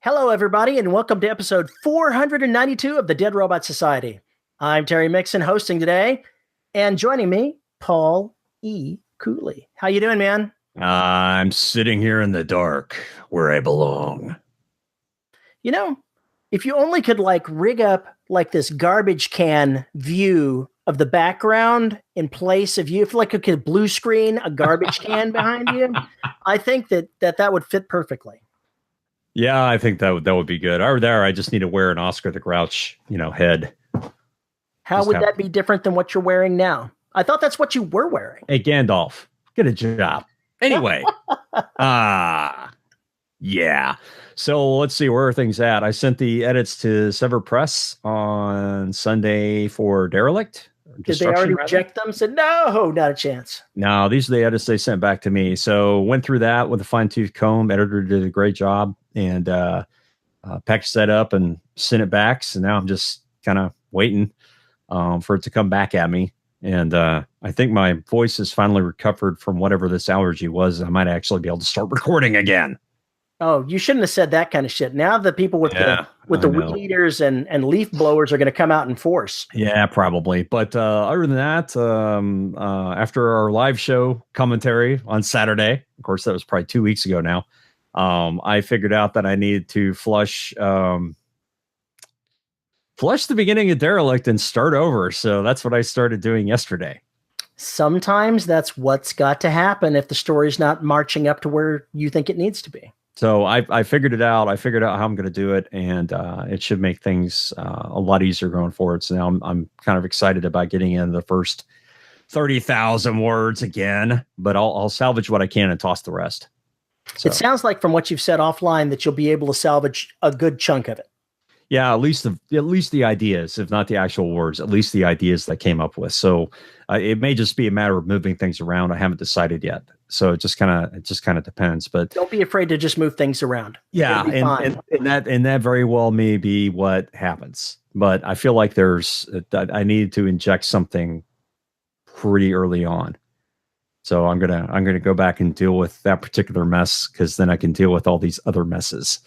Hello, everybody, and welcome to episode 492 of the Dead Robot Society. I'm Terry Mixon, hosting today, and joining me, Paul E. Cooley. How you doing, man? I'm sitting here in the dark where I belong. You know, if you only could rig up this garbage can view of the background in place of you, if you could blue screen a garbage can behind you, I think that would fit perfectly. Yeah, I think that would be good. Or there, I just need to wear an Oscar the Grouch, head. How would that be different than what you're wearing now? I thought that's what you were wearing. Hey, Gandalf, get a job. Anyway, yeah. So let's see, where are things at? I sent the edits to Sever Press on Sunday for Derelict. Did they already reject them? Said, no, not a chance. No, these are the edits they sent back to me. So went through that with a fine-tooth comb. Editor did a great job and packaged that up and sent it back. So now I'm just kind of waiting for it to come back at me. And I think my voice has finally recovered from whatever this allergy was. I might actually be able to start recording again. Oh, you shouldn't have said that kind of shit. Now the people with the weed eaters and leaf blowers are going to come out in force. Yeah, probably. But other than that, after our live show commentary on Saturday, of course, that was probably 2 weeks ago now, I figured out that I needed to flush the beginning of Derelict and start over. So that's what I started doing yesterday. Sometimes that's what's got to happen if the story's not marching up to where you think it needs to be. So I figured it out. I figured out how I'm going to do it, and it should make things a lot easier going forward. So now I'm kind of excited about getting in the first 30,000 words again, but I'll salvage what I can and toss the rest. So. It sounds like from what you've said offline that you'll be able to salvage a good chunk of it. Yeah, at least the ideas, if not the actual words, at least the ideas that I came up with. So it may just be a matter of moving things around. I haven't decided yet. So it just kind of depends. But don't be afraid to just move things around. Yeah, and that very well may be what happens. But I feel like I need to inject something pretty early on. So I'm gonna go back and deal with that particular mess, because then I can deal with all these other messes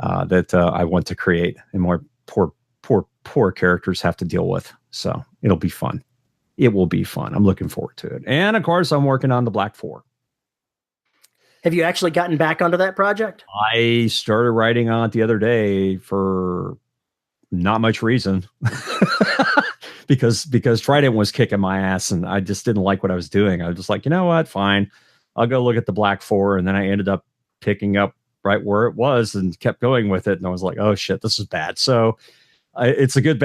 that I want to create, and more poor characters have to deal with. So it'll be fun. It will be fun. I'm looking forward to it. And of course, I'm working on the Black 4. Have you actually gotten back onto that project? I started writing on it the other day for not much reason. because Trident was kicking my ass and I just didn't like what I was doing. I was just like, you know what? Fine. I'll go look at the Black 4. And then I ended up picking up right where it was and kept going with it. And I was like, oh shit, this is bad. So it's a good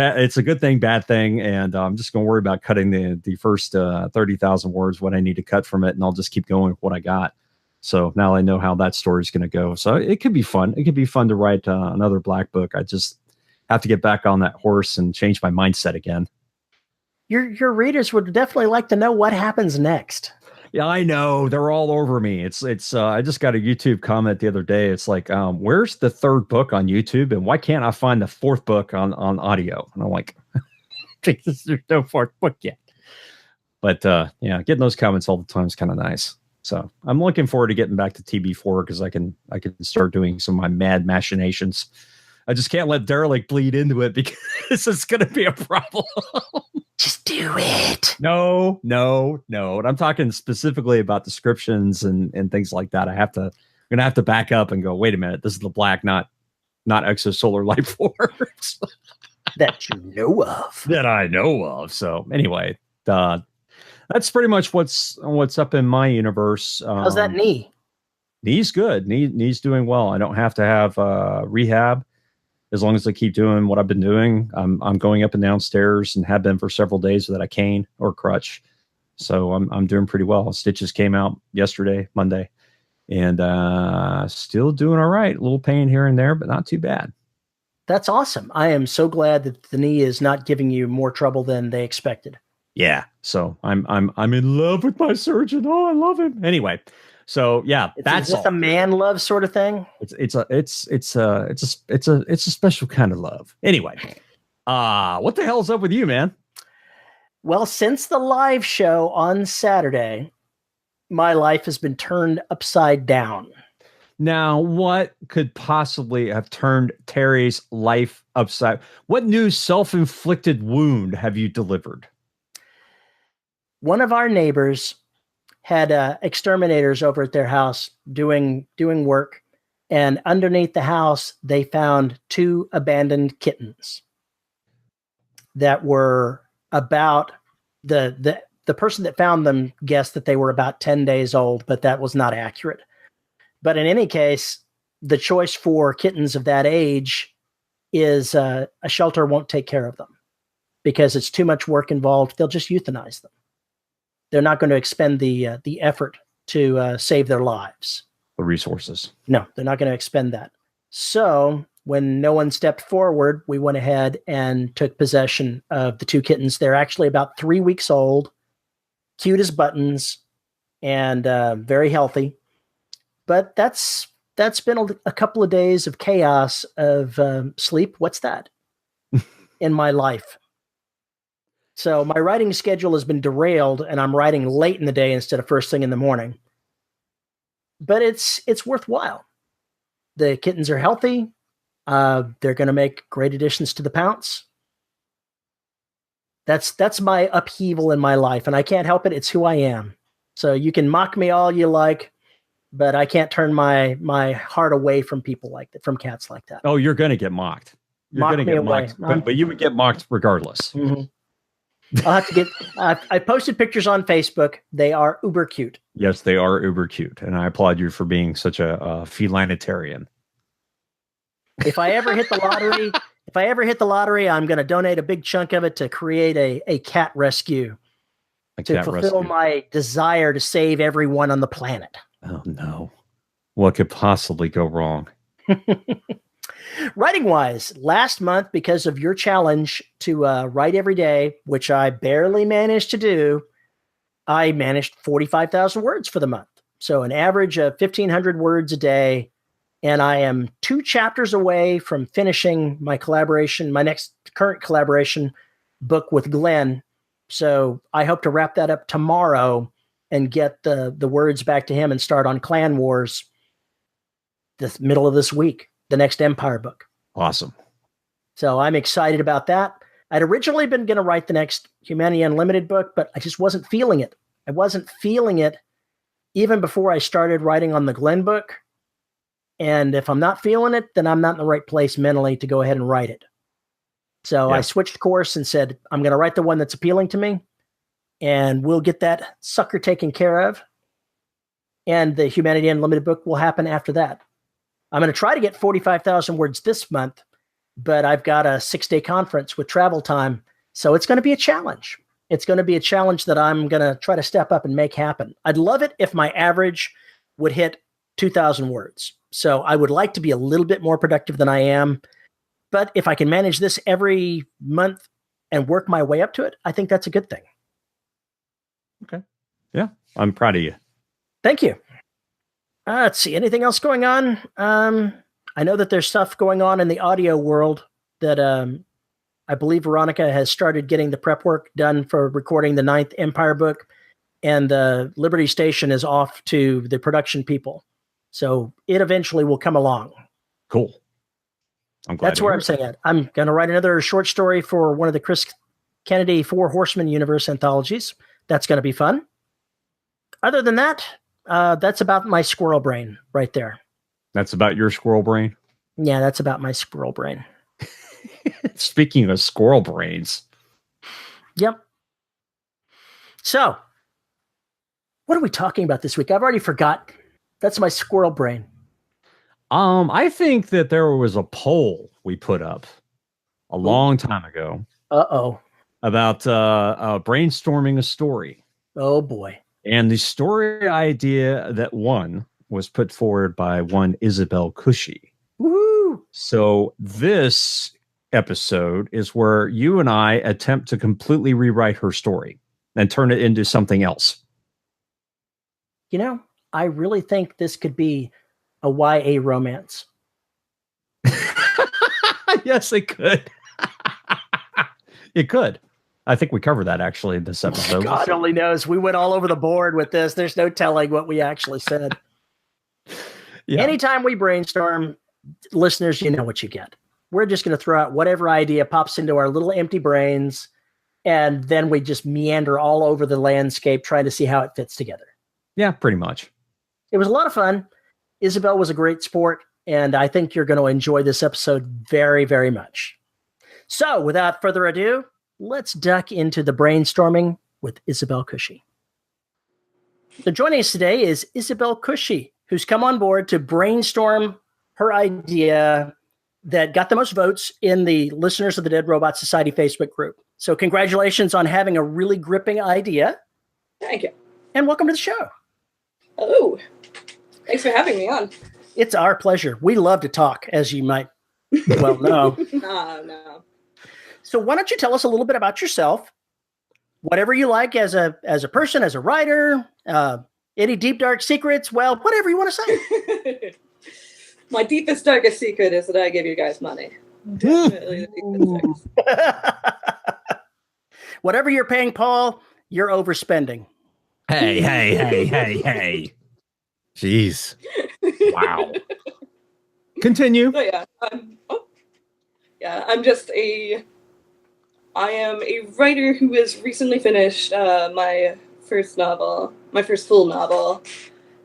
thing, bad thing. And I'm just going to worry about cutting the first 30,000 words, what I need to cut from it. And I'll just keep going with what I got. So now I know how that story is going to go. So it could be fun. It could be fun to write another Black book. I just have to get back on that horse and change my mindset again. Your readers would definitely like to know what happens next. Yeah, I know. They're all over me. It's I just got a YouTube comment the other day. It's like, where's the third book on YouTube? And why can't I find the fourth book on audio? And I'm like, there's no fourth book yet. But yeah, getting those comments all the time is kind of nice. So I'm looking forward to getting back to TB4, because I can start doing some of my mad machinations. I just can't let Derelict bleed into it, because it's going to be a problem. Just do it. No. And I'm talking specifically about descriptions and things like that. I'm going to have to back up and go, wait a minute, this is the Black, not exosolar life forms. That you know of. That I know of. So anyway, that's pretty much what's up in my universe. How's that knee? Knee's good. Knee's doing well. I don't have to have rehab as long as I keep doing what I've been doing. I'm going up and down stairs and have been for several days without a cane or crutch. So I'm doing pretty well. Stitches came out yesterday, Monday, and still doing all right. A little pain here and there, but not too bad. That's awesome. I am so glad that the knee is not giving you more trouble than they expected. Yeah. So I'm in love with my surgeon. Oh, I love him. Anyway. So yeah, that's just a man love sort of thing. It's a special kind of love. Anyway, what the hell's up with you, man? Well, since the live show on Saturday, my life has been turned upside down. Now, what could possibly have turned Terry's life upside? What new self-inflicted wound have you delivered? One of our neighbors had exterminators over at their house doing work, and underneath the house they found 2 abandoned kittens that were about the person that found them guessed that they were about 10 days old, but that was not accurate. But in any case, the choice for kittens of that age is a shelter won't take care of them because it's too much work involved. They'll just euthanize them. They're not going to expend the effort to save their lives. The resources. No, they're not going to expend that. So when no one stepped forward, we went ahead and took possession of the 2 kittens. They're actually about 3 weeks old, cute as buttons, and very healthy. But that's been a couple of days of chaos of sleep. What's that? In my life. So my writing schedule has been derailed, and I'm writing late in the day instead of first thing in the morning. But it's worthwhile. The kittens are healthy. They're going to make great additions to the Pounce. That's my upheaval in my life, and I can't help it. It's who I am. So you can mock me all you like, but I can't turn my heart away from people like that, from cats like that. Oh, you're going to get mocked. You're going to get mocked, but you would get mocked regardless. Mm-hmm. I'll have to get. I posted pictures on Facebook. They are uber cute. Yes, they are uber cute, and I applaud you for being such a felinitarian. If I ever hit the lottery, I'm going to donate a big chunk of it to create a cat rescue to fulfill my desire to save everyone on the planet. Oh no! What could possibly go wrong? Writing wise, last month, because of your challenge to write every day, which I barely managed to do, I managed 45,000 words for the month. So an average of 1,500 words a day. And I am 2 chapters away from finishing my next current collaboration book with Glenn. So I hope to wrap that up tomorrow and get the words back to him and start on Clan Wars the middle of this week. The next Empire book. Awesome. So I'm excited about that. I'd originally been going to write the next Humanity Unlimited book, but I just wasn't feeling it. I wasn't feeling it even before I started writing on the Glenn book. And if I'm not feeling it, then I'm not in the right place mentally to go ahead and write it. So I switched course and said, I'm going to write the one that's appealing to me, and we'll get that sucker taken care of. And the Humanity Unlimited book will happen after that. I'm going to try to get 45,000 words this month, but I've got a 6-day conference with travel time. So it's going to be a challenge. It's going to be a challenge that I'm going to try to step up and make happen. I'd love it if my average would hit 2,000 words. So I would like to be a little bit more productive than I am. But if I can manage this every month and work my way up to it, I think that's a good thing. Okay. Yeah. I'm proud of you. Thank you. Let's see. Anything else going on? I know that there's stuff going on in the audio world that I believe Veronica has started getting the prep work done for recording the 9th Empire book, and the Liberty Station is off to the production people. So it eventually will come along. Cool. I'm glad. That's where I'm saying it. I'm going to write another short story for one of the Chris Kennedy 4 Horsemen Universe anthologies. That's going to be fun. Other than that, that's about my squirrel brain right there. That's about your squirrel brain? Yeah, that's about my squirrel brain. Speaking of squirrel brains. Yep. So, what are we talking about this week? I've already forgot. That's my squirrel brain. I think that there was a poll we put up a long time ago. Uh-oh. About brainstorming a story. Oh, boy. And the story idea that won was put forward by one Isabel Cushey. Woohoo! So this episode is where you and I attempt to completely rewrite her story and turn it into something else. You know, I really think this could be a YA romance. Yes, it could. It could. I think we covered that actually in this episode. God only knows. We went all over the board with this. There's no telling what we actually said. Yeah. Anytime we brainstorm, listeners, you know what you get. We're just going to throw out whatever idea pops into our little empty brains, and then we just meander all over the landscape trying to see how it fits together. Yeah, pretty much. It was a lot of fun. Isabel was a great sport, and I think you're going to enjoy this episode very, very much. So without further ado, let's duck into the brainstorming with Isabel Cushey. So joining us today is Isabel Cushey, who's come on board to brainstorm her idea that got the most votes in the Listeners of the Dead Robot Society Facebook group. So congratulations on having a really gripping idea. Thank you. And welcome to the show. Oh, thanks for having me on. It's our pleasure. We love to talk, as you might well know. No. So why don't you tell us a little bit about yourself? Whatever you like as a person, as a writer, any deep, dark secrets, well, whatever you want to say. My deepest, darkest secret is that I give you guys money. Definitely the deepest. Whatever you're paying Paul, you're overspending. Hey. Jeez. Wow. Continue. So yeah, I am a writer who has recently finished my first full novel,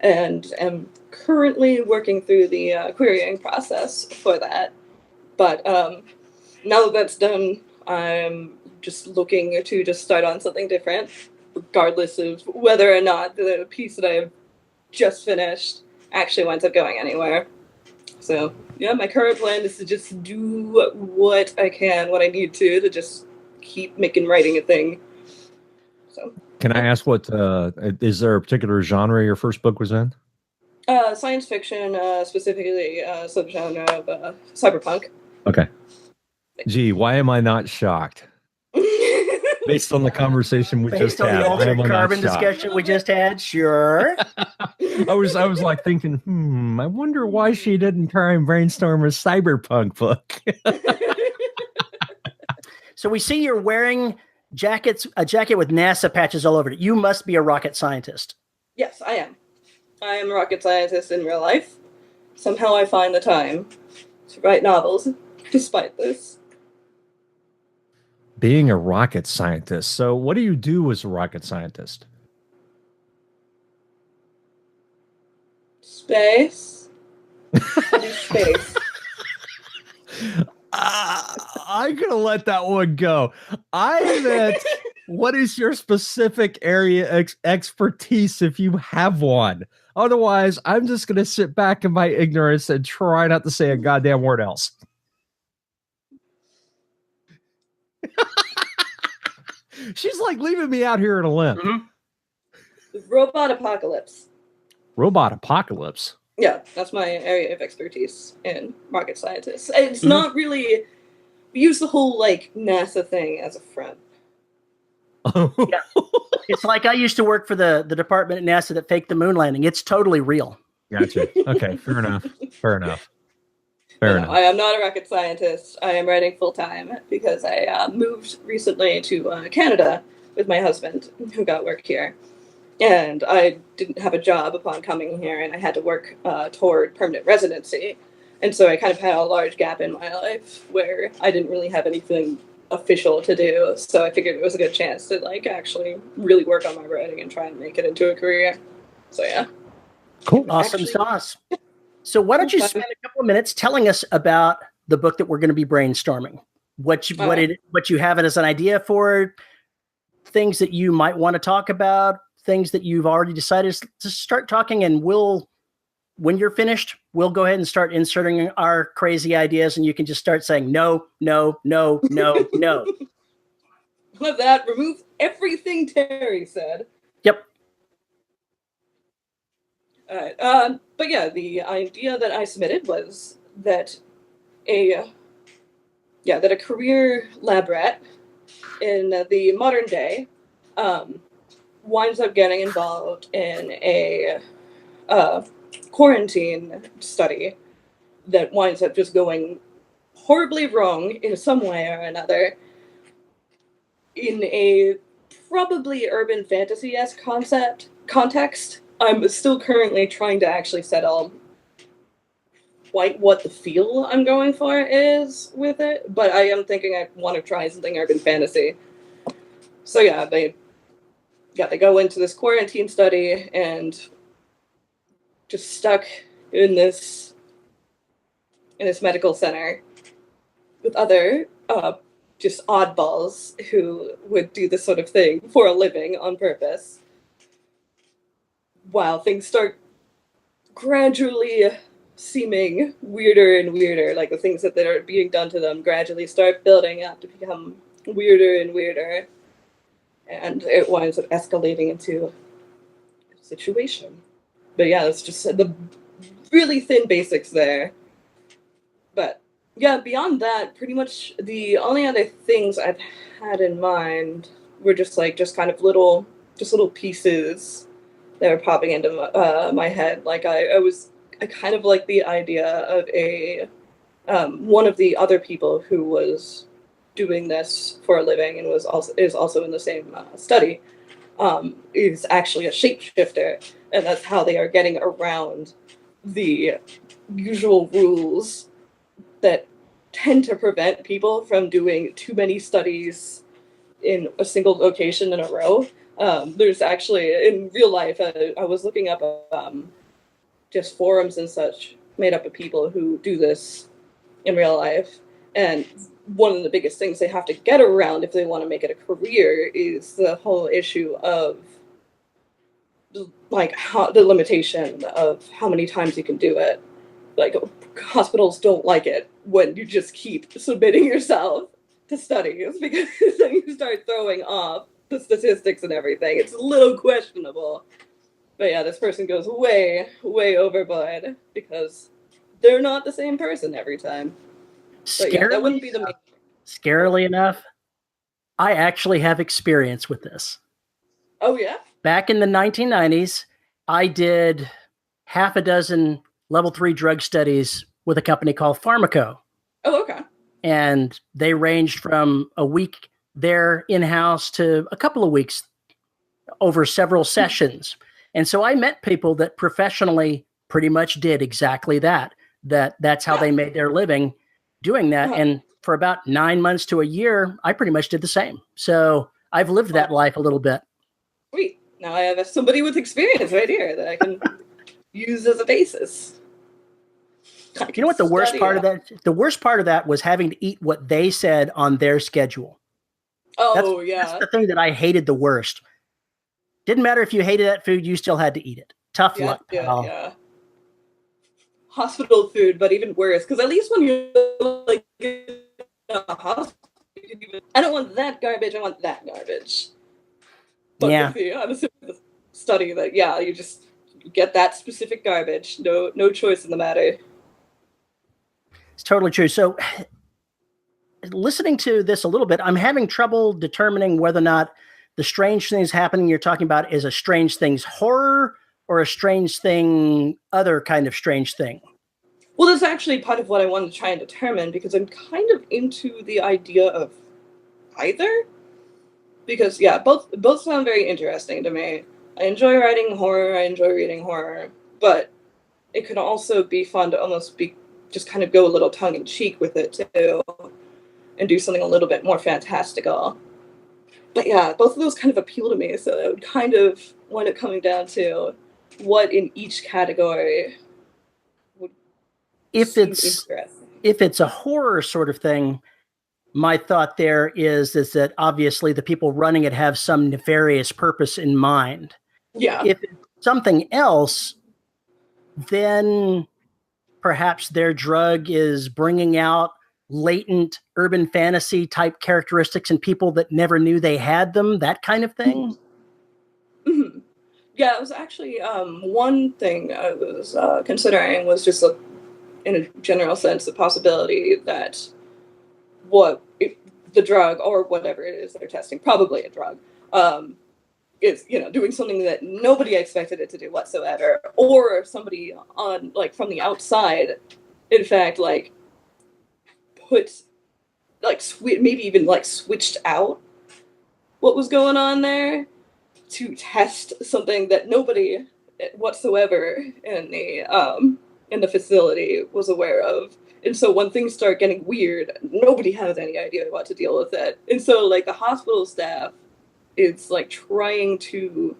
and am currently working through the querying process for that. But now that that's done, I'm just looking to just start on something different, regardless of whether or not the piece that I have just finished actually winds up going anywhere. So yeah, my current plan is to just do what I can, what I need to just keep making writing a thing. So can I ask what is there a particular genre your first book was in? Science fiction, specifically subgenre of cyberpunk. Okay. Gee, why am I not shocked? Based on the conversation we just had. Based on the altered carbon discussion we just had, sure. I was like thinking, I wonder why she didn't try and brainstorm a cyberpunk book. So we see you're wearing a jacket with NASA patches all over it. You must be a rocket scientist. Yes, I am. I am a rocket scientist in real life. Somehow I find the time to write novels, despite this. Being a rocket scientist. So what do you do as a rocket scientist? Space. I do space. I'm going to let that one go. I meant, what is your specific area expertise if you have one? Otherwise, I'm just going to sit back in my ignorance and try not to say a goddamn word else. She's like leaving me out here in a limb. Mm-hmm. Robot apocalypse. Robot apocalypse? Yeah, that's my area of expertise in rocket scientists. It's not really... We use the whole, NASA thing as a front. Yeah. It's like I used to work for the department at NASA that faked the moon landing. It's totally real. Gotcha. Okay, fair enough. I am not a rocket scientist. I am writing full-time because I moved recently to Canada with my husband, who got work here. And I didn't have a job upon coming here, and I had to work toward permanent residency. And so I kind of had a large gap in my life where I didn't really have anything official to do. So I figured it was a good chance to actually really work on my writing and try and make it into a career. So yeah. Cool. Awesome sauce. So why don't you spend a couple of minutes telling us about the book that we're going to be brainstorming? What you have it as an idea for, things that you might want to talk about, things that you've already decided to start talking, and when you're finished, we'll go ahead and start inserting our crazy ideas, and you can just start saying no. Love that. Remove everything Terry said. Yep. All right. But yeah, the idea that I submitted was that a career lab rat in the modern day winds up getting involved in a quarantine study that winds up just going horribly wrong in some way or another in a probably urban fantasy-esque context. I'm still currently trying to actually settle quite what the feel I'm going for is with it, but I am thinking I want to try something urban fantasy. So yeah, they go into this quarantine study and just stuck in this medical center with other just oddballs who would do this sort of thing for a living on purpose. While things start gradually seeming weirder and weirder, like the things that are being done to them gradually start building up to become weirder and weirder. And it winds up escalating into a situation. But yeah, it's just the really thin basics there. But yeah, beyond that, pretty much the only other things I've had in mind were just kind of little pieces that were popping into my head. Like I kind of like the idea of one of the other people who was doing this for a living and is also in the same study is actually a shapeshifter, and that's how they are getting around the usual rules that tend to prevent people from doing too many studies in a single location in a row. There's actually, in real life, I was looking up just forums and such made up of people who do this in real life, and one of the biggest things they have to get around if they want to make it a career is the whole issue of like the limitation of how many times you can do it. Like, hospitals don't like it when you just keep submitting yourself to studies, because then you start throwing off the statistics and everything. It's a little questionable. But yeah, this person goes way, way overboard because they're not the same person every time. But yeah, that wouldn't be the main. Scarily enough, I actually have experience with this. Oh, yeah? Back in the 1990s, I did half a dozen level 3 drug studies with a company called Pharmaco. Oh, okay. And they ranged from a week there in-house to a couple of weeks over several sessions. And so I met people that professionally pretty much did exactly that. That's how they made their living doing that. And for about 9 months to a year, I pretty much did the same. So I've lived that life a little bit. Sweet. Now I have somebody with experience right here that I can use as a basis. You know what the worst part of that? The worst part of that was having to eat what they said on their schedule. Oh, That's the thing that I hated the worst. Didn't matter if you hated that food, you still had to eat it. Tough luck, pal. Yeah. Hospital food, but even worse, because at least when you're like in a hospital, I don't want that garbage, I want that garbage. But I'm assuming the study that, you just get that specific garbage. No choice in the matter. It's totally true. So listening to this a little bit, I'm having trouble determining whether or not the strange things happening you're talking about is a strange things horror or a strange thing, other kind of strange thing. Well, that's actually part of what I wanted to try and determine, because I'm kind of into the idea of either. Because, both sound very interesting to me. I enjoy writing horror, I enjoy reading horror, but it could also be fun to almost just kind of go a little tongue-in-cheek with it, too, and do something a little bit more fantastical. But yeah, both of those kind of appeal to me, so it would kind of wind up coming down to what in each category would if it's a horror sort of thing, my thought there is that obviously the people running it have some nefarious purpose in mind. Yeah. If it's something else, then perhaps their drug is bringing out latent urban fantasy type characteristics in people that never knew they had them, that kind of thing. Mm-hmm. Yeah, it was actually one thing I was considering was just in a general sense the possibility that the drug or whatever it is they're testing, probably a drug, is doing something that nobody expected it to do whatsoever, or somebody on from the outside, in fact, maybe even switched out what was going on there to test something that nobody whatsoever in the in the facility was aware of. And so when things start getting weird, nobody has any idea what to deal with it. And so like the hospital staff is like trying to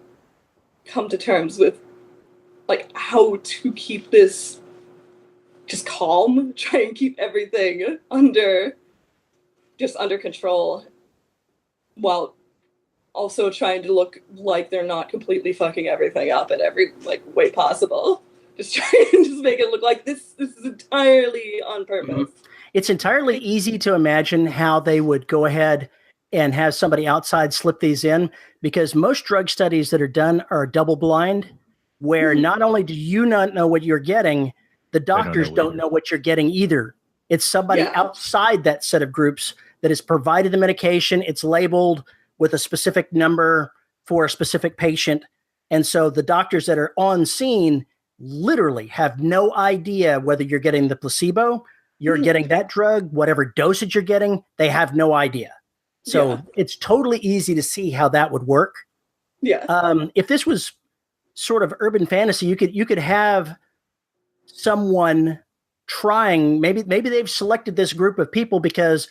come to terms with like how to keep this just calm, try and keep everything under control while also trying to look like they're not completely fucking everything up in every like way possible. Just try and just make it look like this is entirely on purpose. Mm-hmm. It's entirely easy to imagine how they would go ahead and have somebody outside slip these in, because most drug studies that are done are double blind, where not only do you not know what you're getting, the doctors don't know what you're getting either. It's somebody outside that set of groups that has provided the medication. It's labeled with a specific number for a specific patient. And so the doctors that are on scene literally have no idea whether you're getting the placebo, you're getting that drug, whatever dosage you're getting, they have no idea. So it's totally easy to see how that would work. Yeah. If this was sort of urban fantasy, you could have someone trying, maybe they've selected this group of people because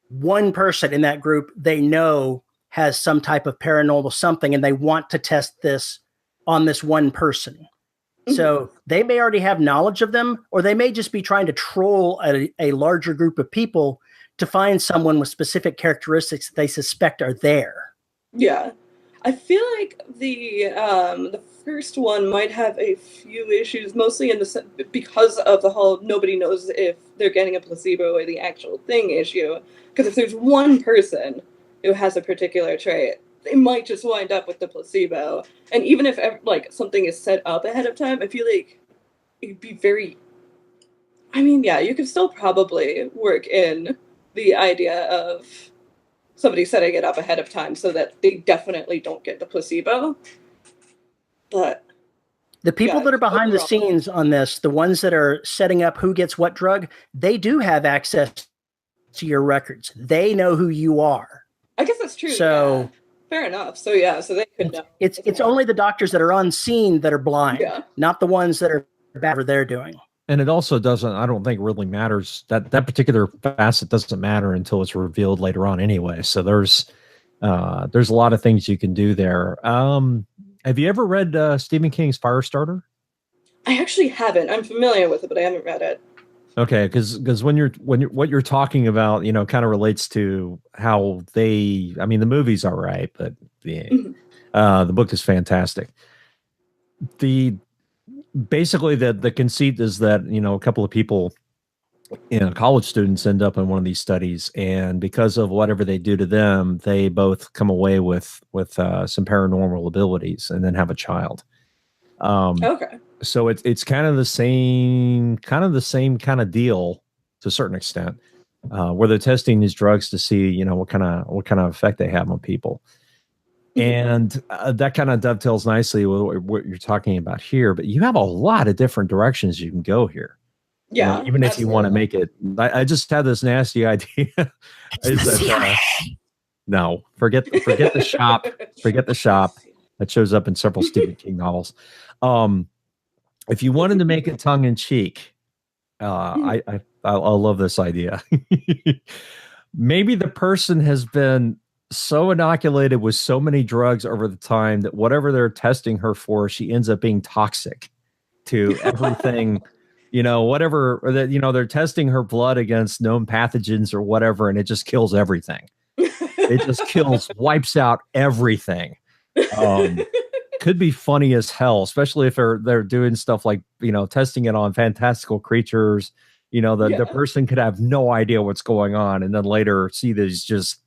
one person in that group they know has some type of paranormal something, and they want to test this on this one person. So they may already have knowledge of them, or they may just be trying to troll a larger group of people to find someone with specific characteristics that they suspect are there. Yeah. I feel like the first one might have a few issues, mostly because of the whole nobody knows if they're getting a placebo or the actual thing issue. Because if there's one person who has a particular trait, they might just wind up with the placebo. And even if like something is set up ahead of time, I feel like it'd be very. I mean, yeah, you could still probably work in the idea of somebody setting it up ahead of time so that they definitely don't get the placebo. But the people that are behind the scenes on this, the ones that are setting up who gets what drug, they do have access to your records. They know who you are. I guess that's true. So fair enough. So yeah, so they could know. It's only the doctors that are on scene that are blind, not the ones that are bad for they're doing. And it also doesn't, I don't think really matters, that particular facet doesn't matter until it's revealed later on anyway. So there's a lot of things you can do there. Have you ever read Stephen King's Firestarter? I actually haven't. I'm familiar with it, but I haven't read it. Okay, because what you're talking about, kind of relates to how the movie's all right, but the book is fantastic. Basically the conceit is that a couple of people, college students end up in one of these studies, and because of whatever they do to them, they both come away with some paranormal abilities and then have a child. Okay. So it's kind of the same kind of deal to a certain extent, where they're testing these drugs to see what kind of effect they have on people. And that kind of dovetails nicely with what you're talking about here. But you have a lot of different directions you can go here. Yeah. Even if you want to make it. I just had this nasty idea. No, forget the shop. Forget the shop. That shows up in several Stephen King novels. If you wanted to make it tongue in cheek, I love this idea. Maybe the person has been so inoculated with so many drugs over the time that whatever they're testing her for, she ends up being toxic to everything, whatever that, they're testing her blood against known pathogens or whatever, and it just kills everything. It just wipes out everything. Could be funny as hell, especially if they're doing stuff like, testing it on fantastical creatures. The person could have no idea what's going on, and then later see these just,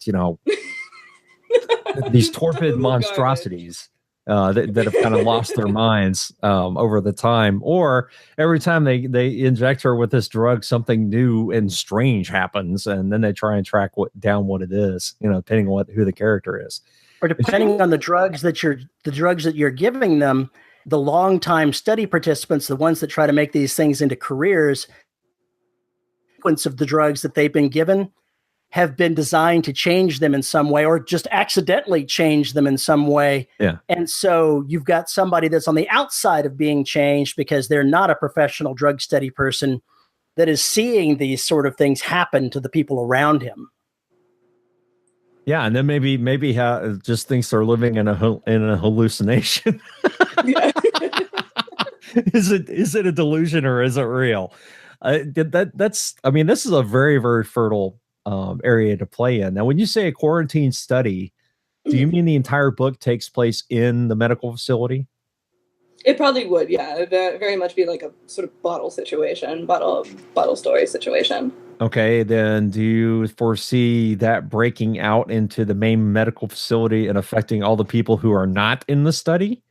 these torpid monstrosities that have kind of lost their minds over the time. Or every time they inject her with this drug, something new and strange happens, and then they try and track down what it is, depending on who the character is. Or depending on the drugs that you're giving them, the long-time study participants, the ones that try to make these things into careers, sequence of the drugs that they've been given, have been designed to change them in some way, or just accidentally change them in some way. Yeah. And so you've got somebody that's on the outside of being changed because they're not a professional drug study person that is seeing these sort of things happen to the people around him. Yeah, and then maybe just thinks they're living in a hallucination. Is it a delusion or is it real? This is a very, very fertile area to play in. Now, when you say a quarantine study, do you mean the entire book takes place in the medical facility? It probably would, yeah. It'd very much be like a sort of bottle story situation. Okay, then do you foresee that breaking out into the main medical facility and affecting all the people who are not in the study?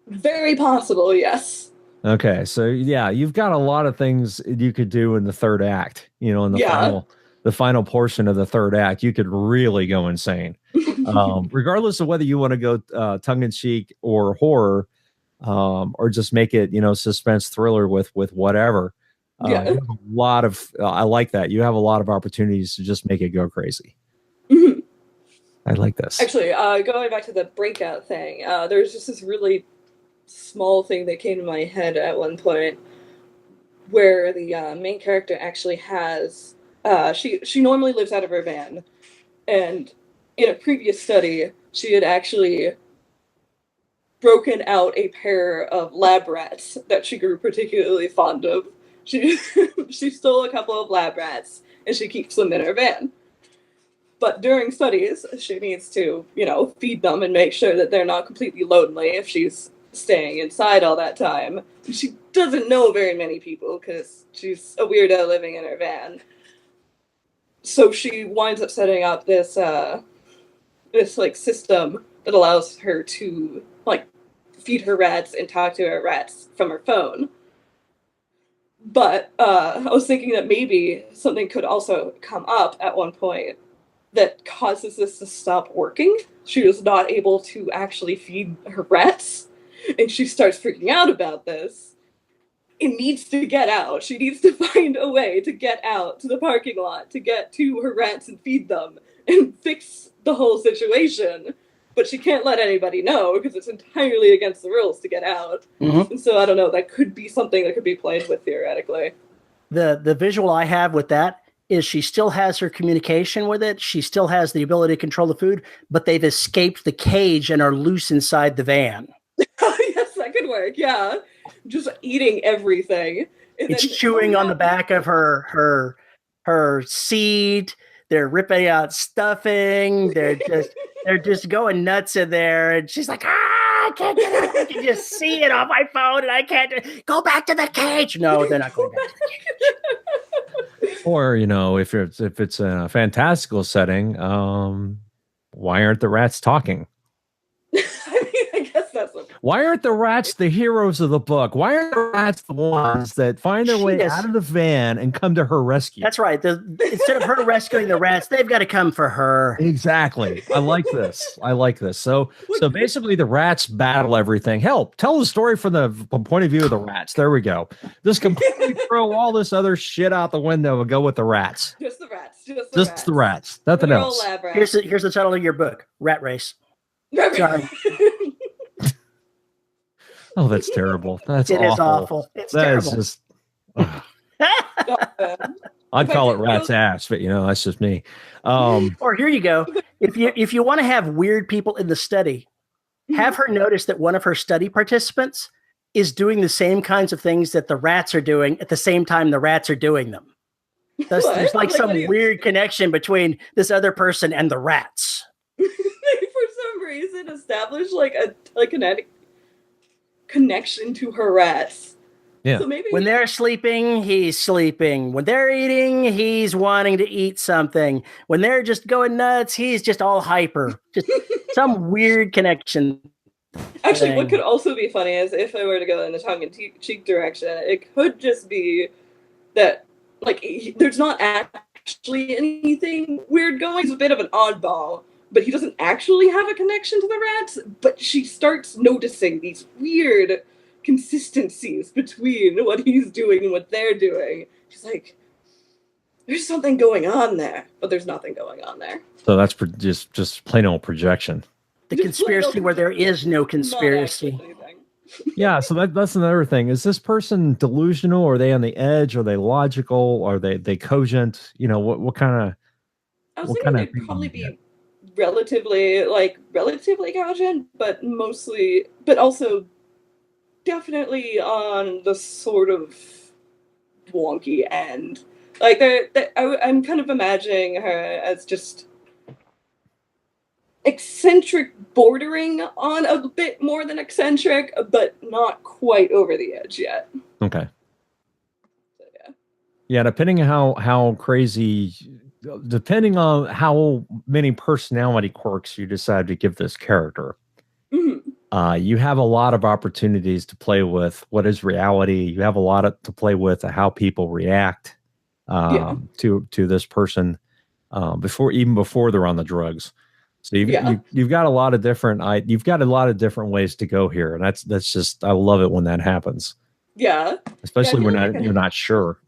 Very possible, yes. Okay, so yeah, you've got a lot of things you could do in the third act. You know, in the final portion of the third act, you could really go insane. Regardless of whether you want to go tongue-in-cheek or horror, or just make it, suspense thriller with whatever. You have a lot of I like that. You have a lot of opportunities to just make it go crazy. Mm-hmm. I like this. Actually, going back to the breakout thing, there's just this really small thing that came to my head at one point where the main character actually has she normally lives out of her van, and in a previous study she had actually broken out a pair of lab rats that she grew particularly fond of. She stole a couple of lab rats and she keeps them in her van. But during studies, she needs to, feed them and make sure that they're not completely lonely if she's staying inside all that time. She doesn't know very many people because she's a weirdo living in her van. So she winds up setting up this system that allows her to feed her rats and talk to her rats from her phone. But I was thinking that maybe something could also come up at one point that causes this to stop working. She is not able to actually feed her rats, and she starts freaking out about this. It needs to get out. She needs to find a way to get out to the parking lot, to get to her rats and feed them, and fix the whole situation. But she can't let anybody know because it's entirely against the rules to get out. Mm-hmm. And so I don't know, that could be something that could be played with theoretically. The visual I have with that is she still has her communication with it. She still has the ability to control the food, but they've escaped the cage and are loose inside the van. Yes, that could work. Yeah. Just eating everything. And it's chewing on the back of her seat. They're ripping out stuffing. They're just going nuts in there. And she's like, I can't get it. I can just see it on my phone and I can't go back to the cage. No, they're not going back to the cage. Or, if it's a fantastical setting, why aren't the rats talking? I guess that's why aren't the rats the heroes of the book? Why aren't the rats the ones that find their way out of the van and come to her rescue? That's right. Instead of her rescuing the rats, they've got to come for her. Exactly. I like this. So basically the rats battle everything. Hell, tell the story from the point of view of the rats. There we go. Just completely throw all this other shit out the window and go with the rats. Just the rats. Just the rats. Nothing else. Here's the title of your book, Rat Race. Sorry. Oh, that's terrible. It is awful. It's terrible. Just, I'd call it rat's ass, but that's just me. Or here you go. If you want to have weird people in the study, have her notice that one of her study participants is doing the same kinds of things that the rats are doing at the same time the rats are doing them. There's some weird connection between this other person and the rats. For some reason, establish a kinetic connection to her rats. Yeah. So maybe when they're sleeping, he's sleeping. When they're eating, he's wanting to eat something. When they're just going nuts, he's just all hyper. Just some weird connection. Actually, what could also be funny is if I were to go in the tongue-in-cheek direction, it could just be that there's not actually anything weird going. He's a bit of an oddball, but he doesn't actually have a connection to the rats, but she starts noticing these weird consistencies between what he's doing and what they're doing. She's like, there's something going on there, but there's nothing going on there. So that's just plain old projection. The conspiracy where there is no conspiracy. Yeah, so that's another thing. Is this person delusional? Are they on the edge? Are they logical? Are they cogent? You know, what kind of? I was thinking they'd probably be relatively cogent, but also definitely on the sort of wonky end. Like I'm kind of imagining her as just eccentric, bordering on a bit more than eccentric, but not quite over the edge yet. Okay. So, yeah. Yeah, depending on how crazy, depending on how many personality quirks you decide to give this character, you have a lot of opportunities to play with what is reality. You have a lot to play with how people react to this person before they're on the drugs. So you've got a lot of different ways to go here, and that's just, I love it when that happens. Yeah, especially when you're not sure.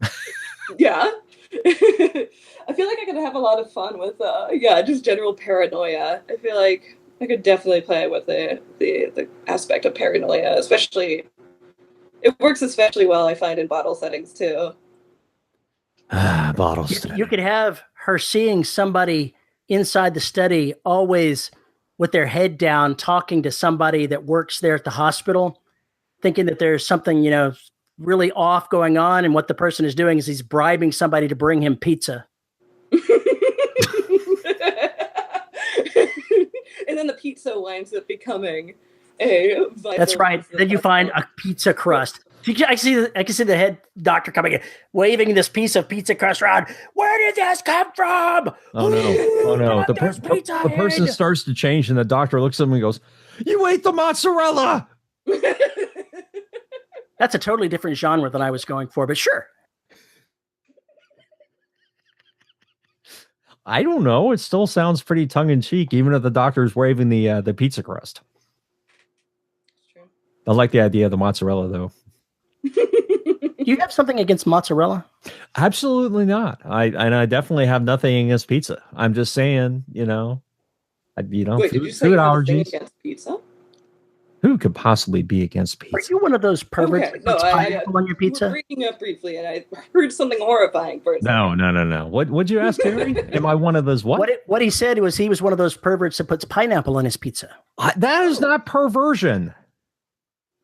Yeah, I feel like I could have a lot of fun with just general paranoia. I feel like I could definitely play with the aspect of paranoia, especially it works especially well, I find, in bottle settings too. Bottles. You could have her seeing somebody inside the study, always with their head down, talking to somebody that works there at the hospital, thinking that there's something, really off going on. And what the person is doing is he's bribing somebody to bring him pizza. And then the pizza winds up becoming a vital. That's right. Then you find a pizza crust. I can see the head doctor coming in, waving this piece of pizza crust around. Where did this come from? Oh no! The person starts to change, and the doctor looks at him and goes, "You ate the mozzarella." That's a totally different genre than I was going for, but sure. I don't know. It still sounds pretty tongue in cheek, even if the doctor's waving the pizza crust. True. I like the idea of the mozzarella, though. Do you have something against mozzarella? Absolutely not. I definitely have nothing against pizza. I'm just saying, Wait, did you say food you have a thing allergies against pizza? Who could possibly be against pizza? Are you one of those perverts that puts pineapple on your pizza? You were breaking up briefly, and I heard something horrifying for a second. No. What'd you ask, Terry? Am I one of those what? What he said was he was one of those perverts that puts pineapple on his pizza. That is not perversion.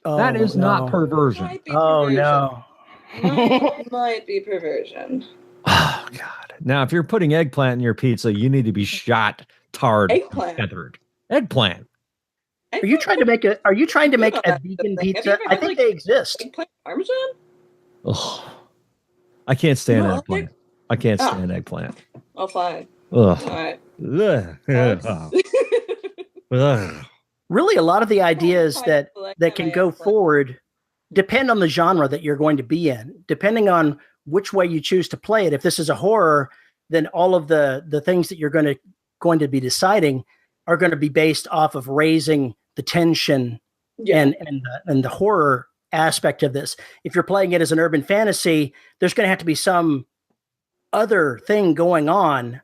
That is not perversion. Oh, no. Might be perversion. Oh, God. Now, if you're putting eggplant in your pizza, you need to be shot, tarred, feathered. Eggplant. Are you trying to make a vegan pizza? I think they exist. Eggplant parmesan? Oh, I can't stand eggplant. I can't stand eggplant. Oh, fine. Ugh. All right. Ugh. Really, a lot of the ideas that can go forward depend on the genre that you're going to be in. Depending on which way you choose to play it. If this is a horror, then all of the things that you're going to be deciding are going to be based off of raising the tension and the horror aspect of this. If you're playing it as an urban fantasy, there's going to have to be some other thing going on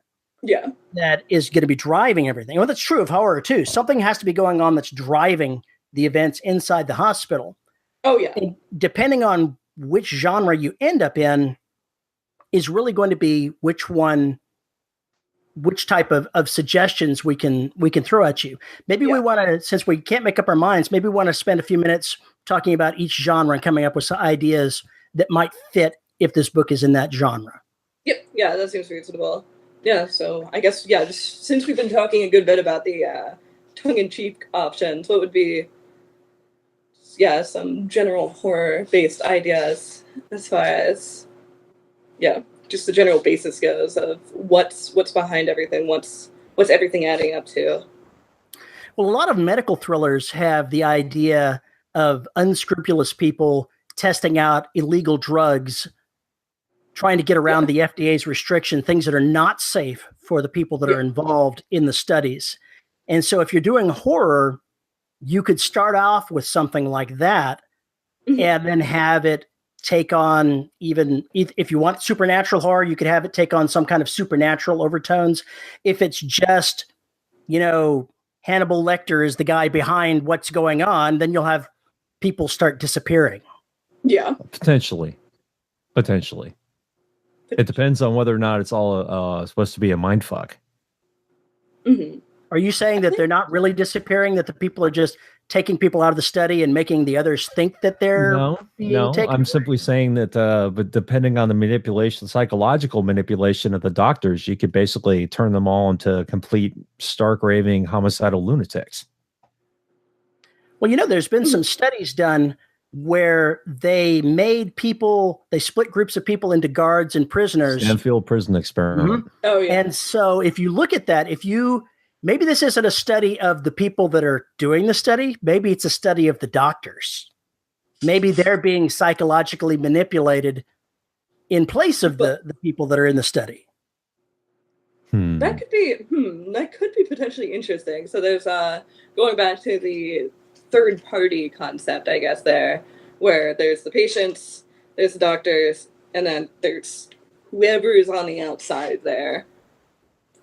that is going to be driving everything. Well, that's true of horror too. Something has to be going on that's driving the events inside the hospital. Oh, yeah. And depending on which genre you end up in is really going to be which type of suggestions we can throw at you. Maybe we want to, since we can't make up our minds, maybe we want to spend a few minutes talking about each genre and coming up with some ideas that might fit if this book is in that genre. Yep. Yeah, that seems reasonable. Yeah, so I guess, just since we've been talking a good bit about the tongue-in-cheek options, what would be, some general horror-based ideas as far as, just the general basis goes of what's behind everything, what's everything adding up to. Well, a lot of medical thrillers have the idea of unscrupulous people testing out illegal drugs, trying to get around the FDA's restriction, things that are not safe for the people that are involved in the studies. And so if you're doing horror, you could start off with something like that and then have it take on if you want supernatural horror, you could have it take on some kind of supernatural overtones. If it's just, Hannibal Lecter is the guy behind what's going on, then you'll have people start disappearing. Yeah. Potentially. It depends on whether or not it's all supposed to be a mind fuck. Mm-hmm. Are you saying that they're not really disappearing, that the people are just taking people out of the study and making the others think that they're No, I'm simply saying that but depending on the manipulation, psychological manipulation of the doctors, you could basically turn them all into complete stark raving homicidal lunatics. Well, there's been some studies done where they split groups of people into guards and prisoners. Stanfield prison experiment. Mm-hmm. Oh, yeah. And so if you look at that, maybe this isn't a study of the people that are doing the study. Maybe it's a study of the doctors. Maybe they're being psychologically manipulated in place of the people that are in the study. That could be potentially interesting. So there's going back to the third party concept, I guess, where there's the patients, there's the doctors, and then there's whoever is on the outside there.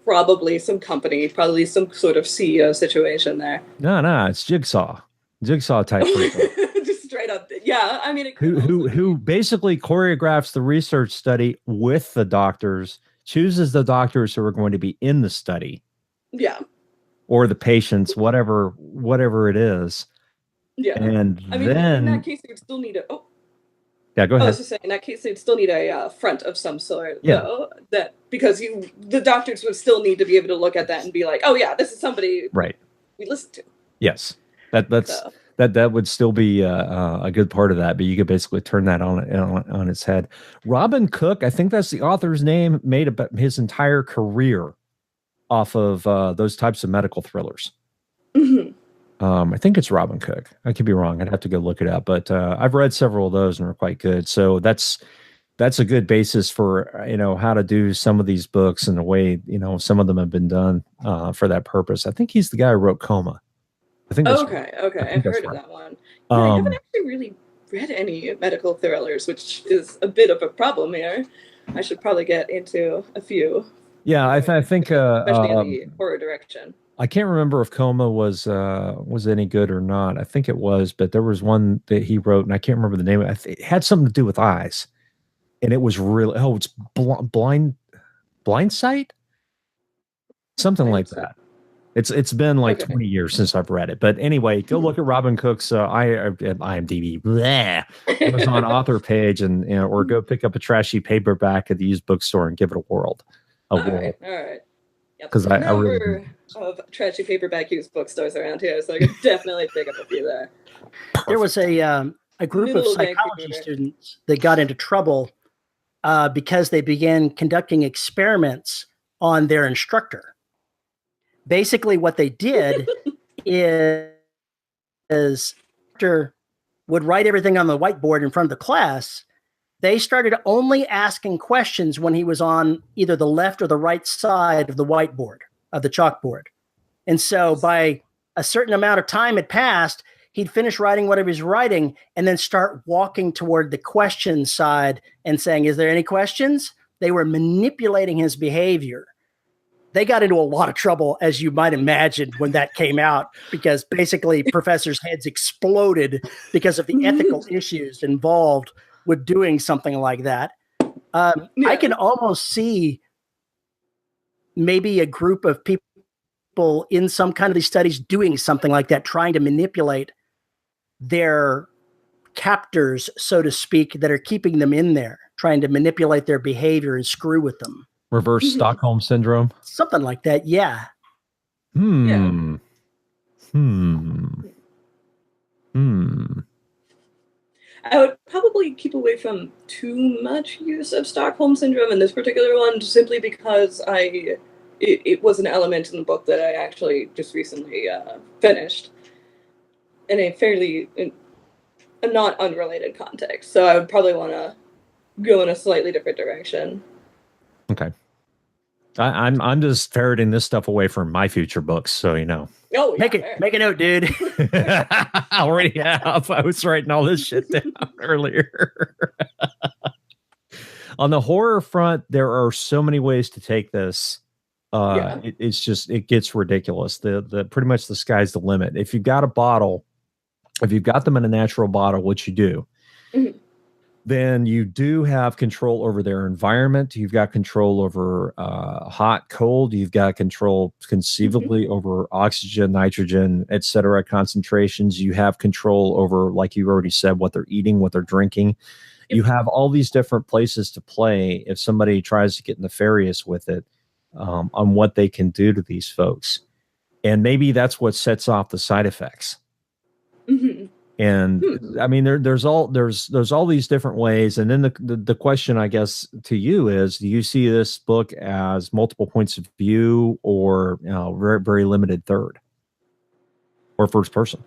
Probably some company, probably some sort of CEO situation there. No, it's Jigsaw type people. Just straight up, yeah. I mean, who basically choreographs the research study with the doctors, chooses the doctors who are going to be in the study, yeah, or the patients, whatever it is. Yeah, and I mean, then in that case, you'd still need a. Yeah, go ahead. I was just saying, in that case, they'd still need a front of some sort, Yeah. though, because the doctors would still need to be able to look at that and be like, oh yeah, this is somebody right we listen to. Yes, that would still be a good part of that, but you could basically turn that on its head. Robin Cook, I think that's the author's name, made about his entire career off of those types of medical thrillers. Mm-hmm. I think it's Robin Cook. I could be wrong. I'd have to go look it up, but I've read several of those and they're quite good. So that's a good basis for how to do some of these books in a way. Some of them have been done for that purpose. I think he's the guy who wrote Coma. I think. That's Okay. right. I've heard of that one. Yeah, I haven't actually really read any medical thrillers, which is a bit of a problem here. I should probably get into a few. Yeah, I think especially in the horror direction. I can't remember if Coma was any good or not. I think it was, but there was one that he wrote, and I can't remember the name. It had something to do with eyes, and it was really it's blind sight, something like that. It's been like 20 years since I've read it, but anyway, go look at Robin Cook's IMDb. Amazon author page, and or go pick up a trashy paperback at the used bookstore and give it a whirl. All right. Because I really of trashy paperback used bookstores around here, so I could definitely pick up a few there. There was a group of psychology students that got into trouble because they began conducting experiments on their instructor. Basically, what they did is would write everything on the whiteboard in front of the class. They started only asking questions when he was on either the left or the right side of the whiteboard, of the chalkboard. And so by a certain amount of time had passed, he'd finish writing whatever he's writing and then start walking toward the question side and saying, is there any questions? They were manipulating his behavior. They got into a lot of trouble, as you might imagine, when that came out, because basically professors' heads exploded because of the ethical issues involved with doing something like that. I can almost see maybe a group of people in some kind of these studies doing something like that, trying to manipulate their captors, so to speak, that are keeping them in there, trying to manipulate their behavior and screw with them. Reverse Stockholm syndrome. Something like that, yeah. I would probably keep away from too much use of Stockholm Syndrome in this particular one, simply because it was an element in the book that I actually just recently finished in a not unrelated context. So I would probably want to go in a slightly different direction. Okay. I'm just ferreting this stuff away from my future books, so you know. Oh, yeah, make a note, dude. I already have. I was writing all this shit down earlier. On the horror front, there are so many ways to take this. It's just, it gets ridiculous. The pretty much the sky's the limit. If you've got a bottle, if you've got them in a natural bottle, which you do, then you do have control over their environment. You've got control over hot, cold. You've got control conceivably over oxygen, nitrogen, etc. concentrations. You have control over, like you already said, what they're eating, what they're drinking. You have all these different places to play if somebody tries to get nefarious with it, on what they can do to these folks. And maybe that's what sets off the side effects. And I mean, there's all these different ways. And then the question, I guess, to you is, do you see this book as multiple points of view, or very, very limited third or first person?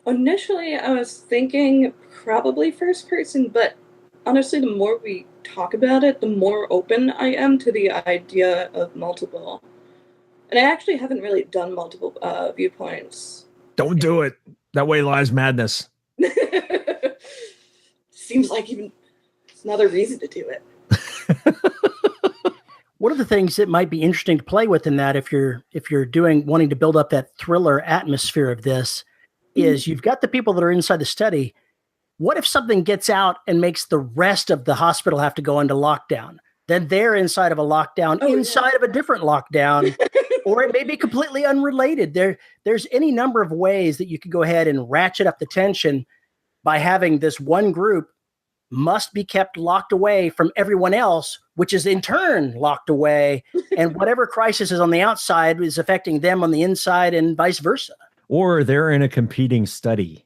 Initially, I was thinking probably first person, but honestly, the more we talk about it, the more open I am to the idea of multiple. And I actually haven't really done multiple viewpoints. Don't do it. That way lies madness. Seems like even it's another reason to do it. One of the things that might be interesting to play with in that, if you're wanting to build up that thriller atmosphere of this, is you've got the people that are inside the study. What if something gets out and makes the rest of the hospital have to go into lockdown? Then they're inside of a lockdown, inside of a different lockdown, or it may be completely unrelated. There's any number of ways that you could go ahead and ratchet up the tension by having this one group must be kept locked away from everyone else, which is in turn locked away. And whatever crisis is on the outside is affecting them on the inside, and vice versa. Or they're in a competing study.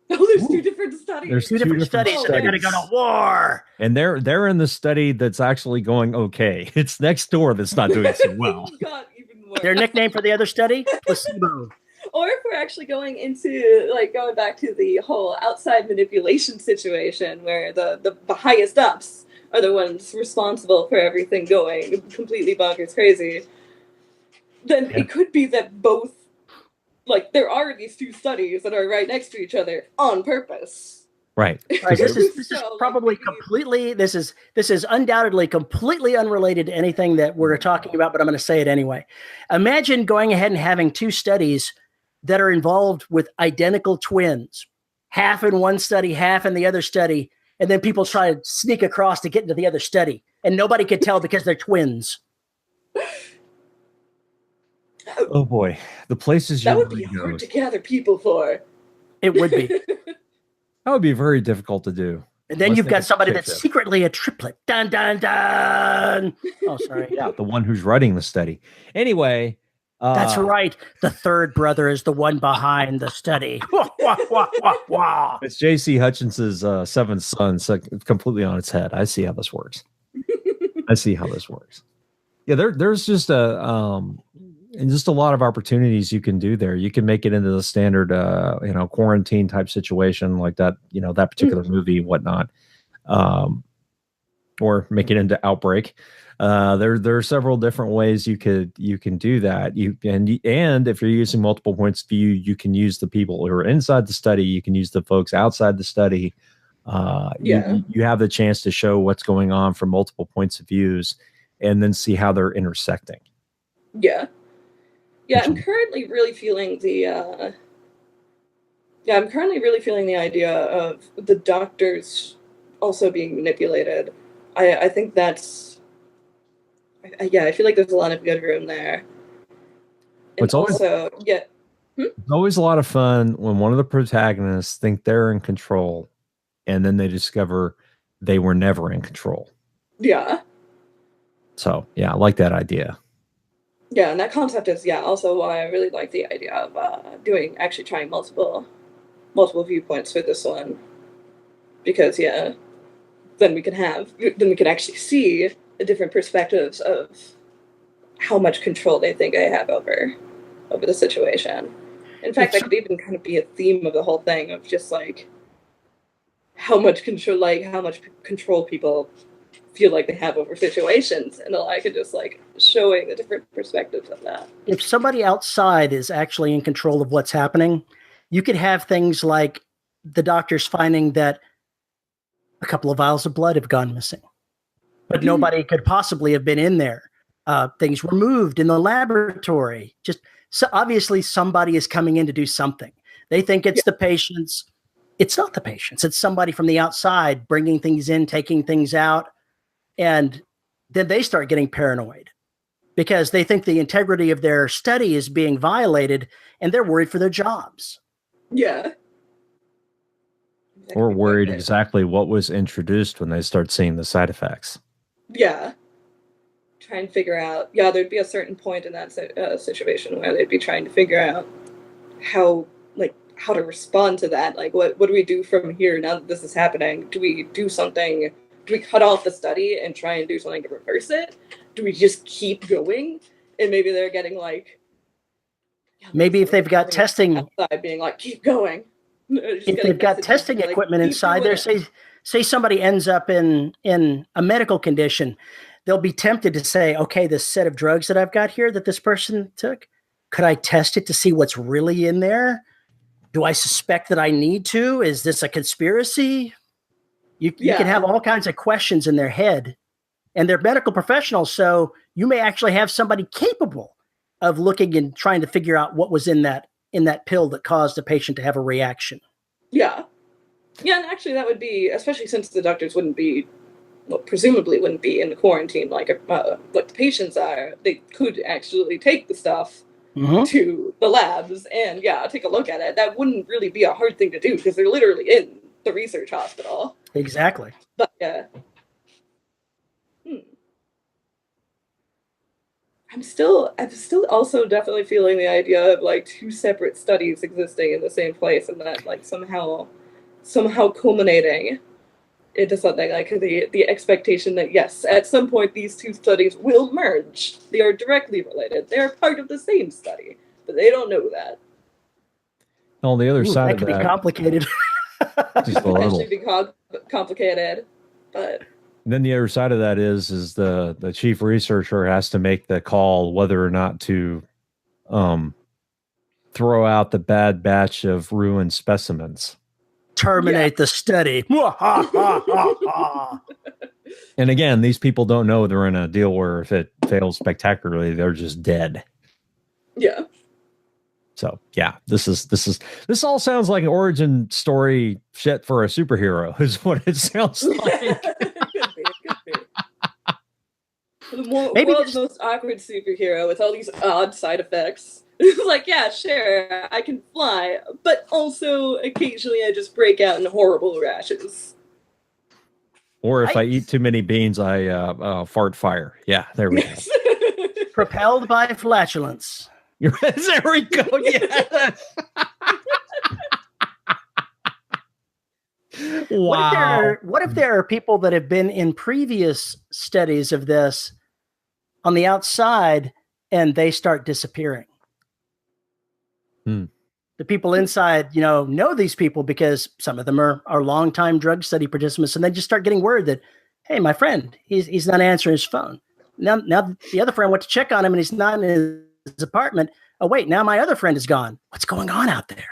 Oh, there's two different studies. There's two different studies, and they're going to go to war. And they're in the study that's actually going okay. It's next door that's not doing so well. God, even worse. Their nickname for the other study? Placebo. Or if we're actually going into, like, going back to the whole outside manipulation situation where the highest ups are the ones responsible for everything going completely bonkers crazy, then it could be that both, like, there are these two studies that are right next to each other on purpose. Right. This is probably completely, this is undoubtedly completely unrelated to anything that we're talking about, but I'm going to say it anyway. Imagine going ahead and having two studies that are involved with identical twins, half in one study, half in the other study, and then people try to sneak across to get into the other study, and nobody could tell because they're twins. Oh boy, the places that would be hard to gather people for. It would be. That would be very difficult to do. And then you've got somebody that's secretly a triplet. Dun dun dun. Oh, sorry. Yeah, the one who's running the study. Anyway, that's right. The third brother is the one behind the study. It's J.C. Hutchins's seventh son, so completely on its head. I see how this works. Yeah, there's just a lot of opportunities you can do there. You can make it into the standard, quarantine type situation like that, that particular movie, whatnot, or make it into Outbreak. There are several different ways you can do that. And if you're using multiple points of view, you can use the people who are inside the study. You can use the folks outside the study. You have the chance to show what's going on from multiple points of views, and then see how they're intersecting. Yeah. Yeah, I'm currently really feeling the idea of the doctors also being manipulated. I think that's I feel like there's a lot of good room there. And it's always a lot of fun when one of the protagonists think they're in control, and then they discover they were never in control. Yeah. So yeah, I like that idea. Yeah, and that concept is also why I really like the idea of trying multiple viewpoints for this one, because then we can actually see the different perspectives of how much control they think I have over the situation. In fact, that could even kind of be a theme of the whole thing of just like how much control people feel like they have over situations, and I like it just like showing the different perspectives of that. If somebody outside is actually in control of what's happening, you could have things like the doctors finding that a couple of vials of blood have gone missing, but nobody could possibly have been in there. Things were moved in the laboratory. Just so obviously somebody is coming in to do something. They think it's the patients. It's not the patients. It's somebody from the outside bringing things in, taking things out. And then they start getting paranoid because they think the integrity of their study is being violated and they're worried for their jobs. Yeah. Or worried exactly what was introduced when they start seeing the side effects. Yeah. Try and figure out, there'd be a certain point in that situation where they'd be trying to figure out how to respond to that. Like, what do we do from here now that this is happening? Do we do something? Do we cut off the study and try and do something to reverse it? Do we just keep going? And maybe they're getting like... maybe if they've got testing... outside being like, keep going. If they've got testing equipment inside there, say somebody ends up in a medical condition, they'll be tempted to say, okay, this set of drugs that I've got here that this person took, could I test it to see what's really in there? Do I suspect that I need to? Is this a conspiracy? You can have all kinds of questions in their head, and they're medical professionals. So you may actually have somebody capable of looking and trying to figure out what was in that pill that caused a patient to have a reaction. Yeah. Yeah. And actually that would be, especially since the doctors presumably wouldn't be in the quarantine like the patients are, they could actually take the stuff to the labs and take a look at it. That wouldn't really be a hard thing to do because they're literally in the research hospital. Exactly. But I'm still also definitely feeling the idea of like two separate studies existing in the same place, and that like somehow culminating into something like the expectation that yes, at some point these two studies will merge. They are directly related. They are part of the same study, but they don't know that. On the other side of that, could be complicated. Just a little. Potentially be complicated, but. And then the other side of that is the chief researcher has to make the call whether or not to throw out the bad batch of ruined specimens. Terminate the study. And again, these people don't know they're in a deal where if it fails spectacularly, they're just dead. Yeah. So yeah, this all sounds like an origin story shit for a superhero, is what it sounds like. The world's most awkward superhero with all these odd side effects. It's like, yeah, sure, I can fly, but also occasionally I just break out in horrible rashes. Or if I eat too many beans, I fart fire. Yeah, there we go. Propelled by flatulence. There we go. Yes. Wow. What if there are people that have been in previous studies of this on the outside and they start disappearing? The people inside, know these people because some of them are longtime drug study participants, and they just start getting word that, hey, my friend, he's not answering his phone. Now the other friend went to check on him and he's not in his apartment. Oh wait, now my other friend is gone. What's going on out there?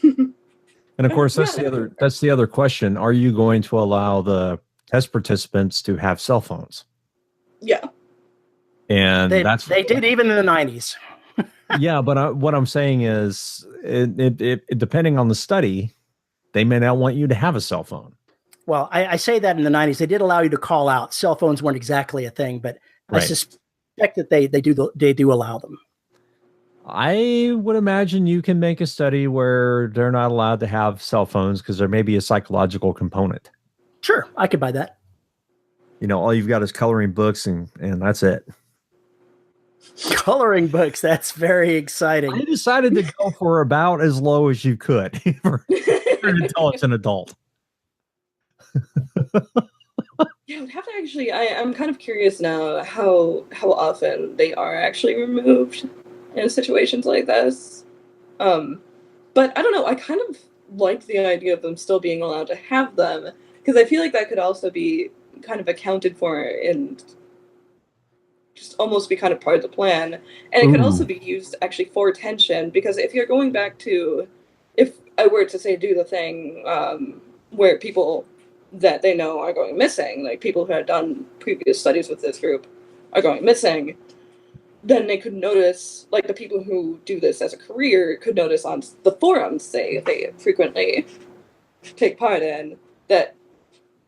And of course, that's the other question. Are you going to allow the test participants to have cell phones? Yeah. And they did even in the 90s. Yeah, but what I'm saying is, it depending on the study, they may not want you to have a cell phone. Well, I say that in the 90s, they did allow you to call out. Cell phones weren't exactly a thing, but right. I suspect that they do allow them. I would imagine you can make a study where they're not allowed to have cell phones because there may be a psychological component. Sure, I could buy that. All you've got is coloring books and that's it. Coloring books, that's very exciting. I decided to go for about as low as you could until it's an adult. Yeah, I would have to actually, I'm kind of curious now how often they are actually removed in situations like this. But I don't know, I kind of like the idea of them still being allowed to have them, because I feel like that could also be kind of accounted for and just almost be kind of part of the plan. And it could also be used actually for tension, because if you're going back to, if I were to say do the thing where people that they know are going missing, like people who had done previous studies with this group are going missing, then they could notice, like the people who do this as a career could notice on the forums they frequently take part in, that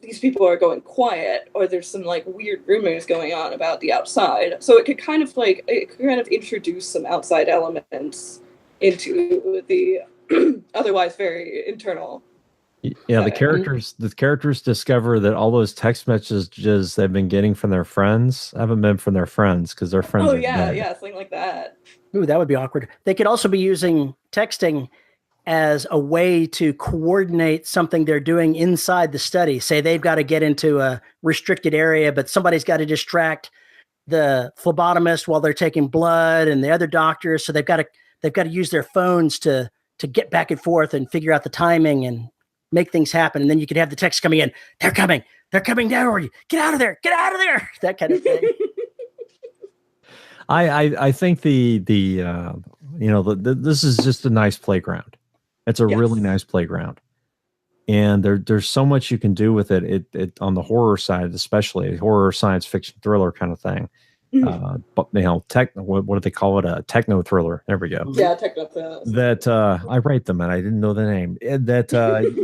these people are going quiet, or there's some like weird rumors going on about the outside. So it could kind of introduce some outside elements into the otherwise very internal. Yeah, the characters discover that all those text messages they've been getting from their friends haven't been from their friends, because their friends are dead. Yeah, something like that. Ooh, that would be awkward. They could also be using texting as a way to coordinate something they're doing inside the study. Say they've got to get into a restricted area, but somebody's got to distract the phlebotomist while they're taking blood and the other doctors. So they've got to use their phones to get back and forth and figure out the timing and make things happen. And then you could have the text coming in. They're coming down. Get out of there. That kind of thing. I think this is just a nice playground. It's a really nice playground, and there's so much you can do with it. It on the horror side, especially horror, science fiction, thriller kind of thing. But what do they call it? A techno thriller. There we go. Yeah, techno thriller. That I write them, and I didn't know the name. That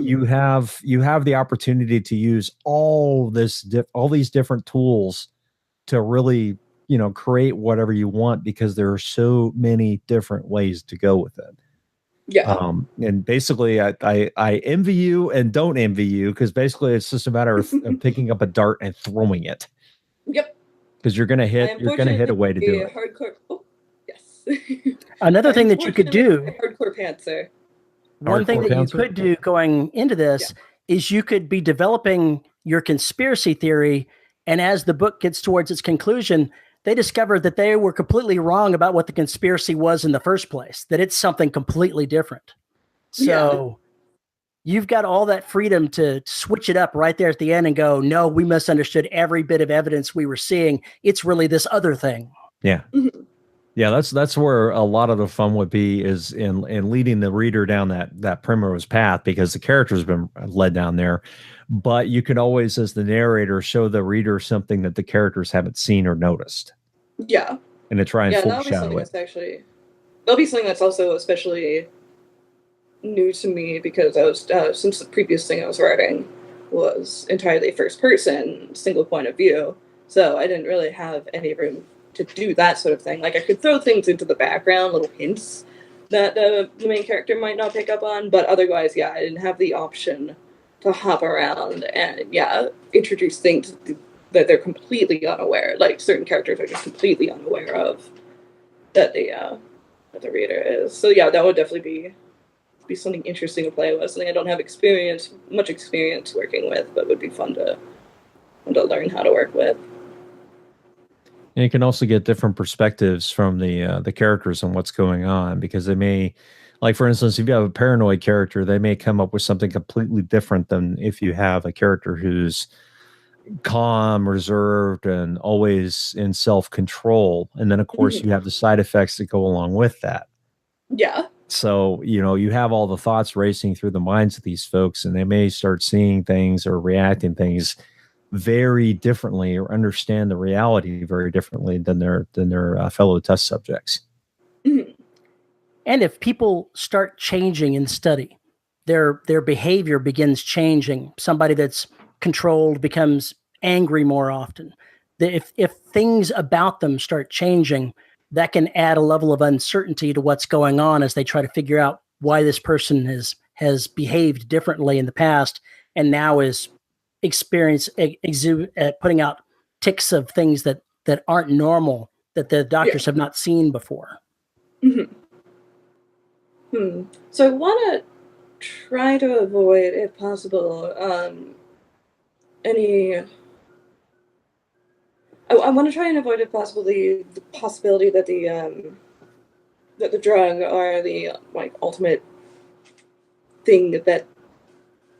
you have the opportunity to use all these different tools to really create whatever you want, because there are so many different ways to go with it. Yeah. And basically I envy you and don't envy you, because basically it's just a matter of picking up a dart and throwing it. Yep. Because you're gonna hit a way to do it. Hardcore. Oh, yes. Another thing that you could do. Hardcore pantser. One thing that you could do going into this is you could be developing your conspiracy theory, and as the book gets towards its conclusion, they discover that they were completely wrong about what the conspiracy was in the first place, that it's something completely different. So you've got all that freedom to switch it up right there at the end and go, no, we misunderstood every bit of evidence we were seeing. It's really this other thing. Yeah. Mm-hmm. Yeah, that's where a lot of the fun would be, is in leading the reader down that primrose path, because the character's been led down there. But you can always, as the narrator, show the reader something that the characters haven't seen or noticed. Yeah. And to try and foreshadow it. That'll be something that's also especially new to me, because I was since the previous thing I was writing was entirely first person, single point of view. So I didn't really have any room to do that sort of thing. Like I could throw things into the background, little hints that the main character might not pick up on, but otherwise, I didn't have the option to hop around and introduce things that they're completely unaware. Like certain characters are just completely unaware of that the reader is. So that would definitely be something interesting to play with. Something I don't have much experience working with, but would be fun to learn how to work with. And you can also get different perspectives from the characters on what's going on, because they may, like for instance, if you have a paranoid character, they may come up with something completely different than if you have a character who's calm, reserved, and always in self-control. And then of course you have the side effects that go along with that. Yeah. So, you have all the thoughts racing through the minds of these folks, and they may start seeing things or reacting things very differently, or understand the reality very differently than their fellow test subjects. Mm-hmm. And if people start changing in study, their behavior begins changing. Somebody that's controlled becomes angry more often. If things about them start changing, that can add a level of uncertainty to what's going on as they try to figure out why this person has behaved differently in the past and now is putting out tics of things that aren't normal, that the doctors have not seen before. Mm-hmm. So I want to try to avoid, if possible, I want to try and avoid, if possible, the possibility that the drug or the ultimate thing that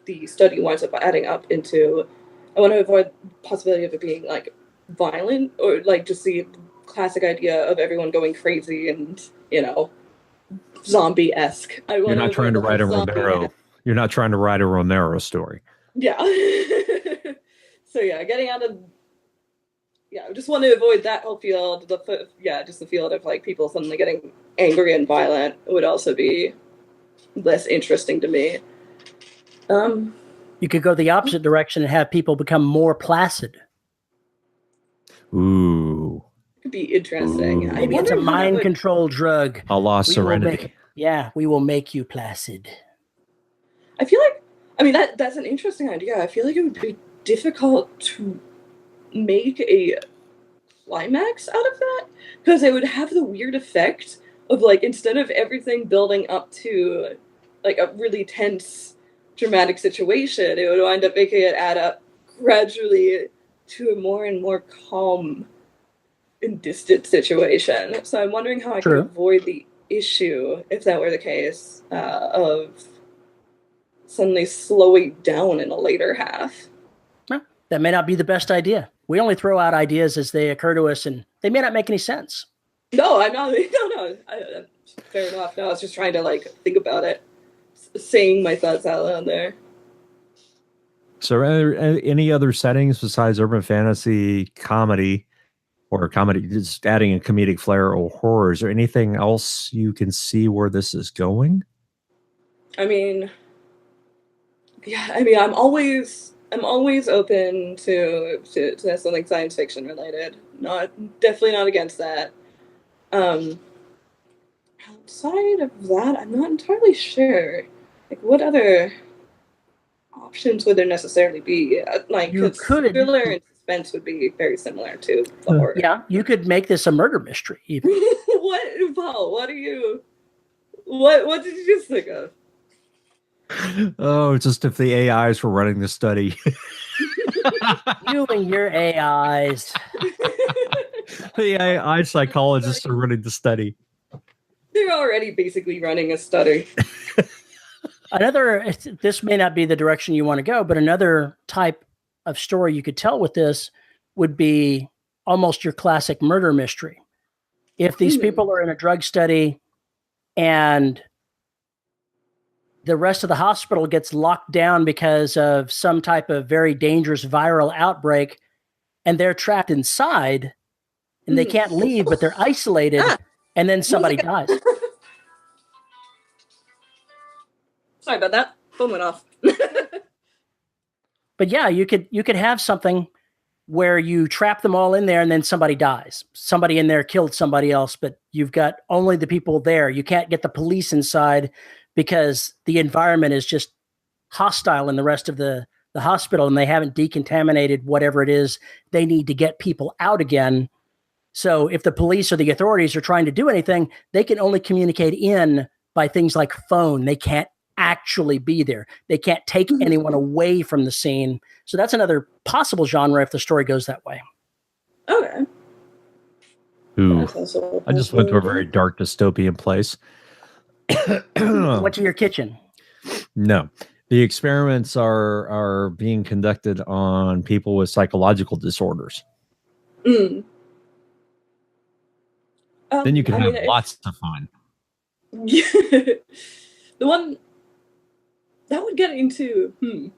the study winds up adding up into I want to avoid the possibility of it being like violent or like just the classic idea of everyone going crazy and, you know, zombie-esque. You're not trying to write a Romero. You're not trying to write a Romero story. Yeah. So yeah, getting out of I just want to avoid that whole field. Just the field of like people suddenly getting angry and violent would also be less interesting to me. You could go the opposite direction and have people become more placid. Ooh. Could be interesting. Ooh. Maybe it's a mind control drug. A lost serenity. We will make you placid. I feel like, I mean, that's an interesting idea. I feel like it would be difficult to make a climax out of that, because it would have the weird effect of like, instead of everything building up to like a really tense dramatic situation, it would wind up making it add up gradually to a more and more calm and distant situation. So I'm wondering how I could avoid the issue, if that were the case, of suddenly slowing down in a later half. That may not be the best idea. We only throw out ideas as they occur to us, and they may not make any sense. No, I'm not. No. Fair enough. No, I was just trying to like think about it, saying my thoughts out loud there. So, any other settings besides urban fantasy, comedy, or comedy, just adding a comedic flair or horror? Is there anything else you can see where this is going? I mean, I'm always open to something science fiction related. Definitely not against that. Outside of that, I'm not entirely sure. Like, what other options would there necessarily be? Like, thriller and suspense would be very similar to the horror. Yeah, you could make this a murder mystery. Even. What, Paul? What did you just think of? Oh, just if the AIs were running the study. You and your AIs. The AI psychologists are running the study. They're already basically running a study. This may not be the direction you want to go, but another type of story you could tell with this would be almost your classic murder mystery. If these people are in a drug study and the rest of the hospital gets locked down because of some type of very dangerous viral outbreak, and they're trapped inside and they can't leave, but they're isolated, and then somebody dies. Sorry about that. Phone went off. But yeah, you could have something where you trap them all in there and then somebody dies. Somebody in there killed somebody else, but you've got only the people there. You can't get the police inside because the environment is just hostile in the rest of the hospital, and they haven't decontaminated whatever it is they need to get people out again. So if the police or the authorities are trying to do anything, they can only communicate in by things like phone. They can't actually be there. They can't take anyone away from the scene. So that's another possible genre if the story goes that way. Okay. Ooh, I just went to a very dark dystopian place. What's in your kitchen? No. The experiments are being conducted on people with psychological disorders. Then you can have lots of fun. The one that would get into, I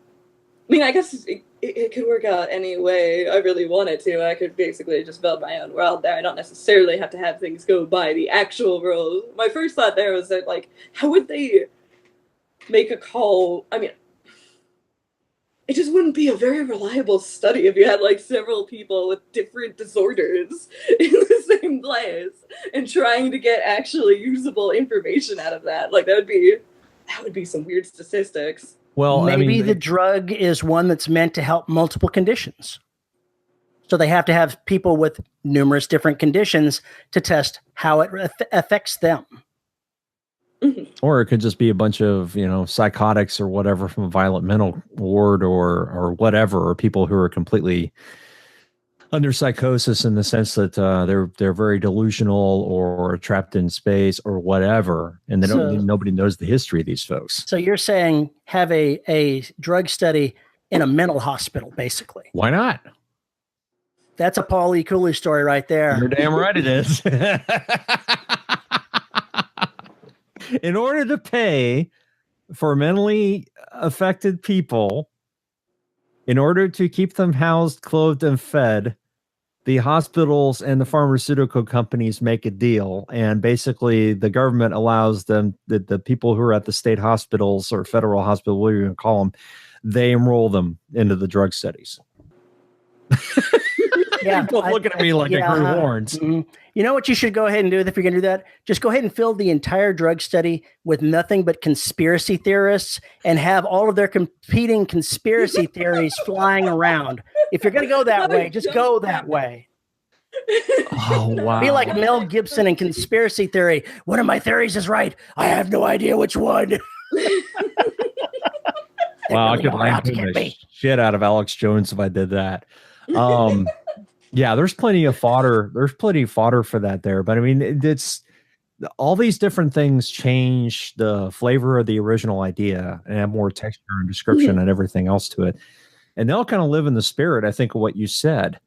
mean, I guess it could work out any way I really wanted to. I could basically just build my own world there. I don't necessarily have to have things go by the actual rules. My first thought there was that, like, how would they make a call? I mean, it just wouldn't be a very reliable study if you had, like, several people with different disorders in the same place and trying to get actually usable information out of that. Like, that would be some weird statistics. Well, maybe the drug is one that's meant to help multiple conditions. So they have to have people with numerous different conditions to test how it affects them. Or it could just be a bunch of, psychotics or whatever from a violent mental ward or whatever, or people who are completely under psychosis in the sense that they're very delusional or trapped in space or whatever, and nobody knows the history of these folks. So you're saying have a drug study in a mental hospital, basically. Why not? That's a Paul E. Cooley story right there. You're damn right it is. In order to pay for mentally affected people, in order to keep them housed, clothed, and fed, the hospitals and the pharmaceutical companies make a deal. And basically, the government allows them, the people who are at the state hospitals or federal hospital, whatever you call them, they enroll them into the drug studies. Yeah, People look at me like I grew horns. You know what you should go ahead and do if you're going to do that? Just go ahead and fill the entire drug study with nothing but conspiracy theorists and have all of their competing conspiracy theories flying around. If you're going to go that way, just go that way. Oh, wow. Be like Mel Gibson in conspiracy theory. One of my theories is right. I have no idea which one. Wow, I could laugh the shit out of Alex Jones if I did that. Yeah, there's plenty of fodder. There's plenty of fodder for that there. But I mean, it's all these different things change the flavor of the original idea and have more texture and description and everything else to it. And they'll kind of live in the spirit, I think, of what you said.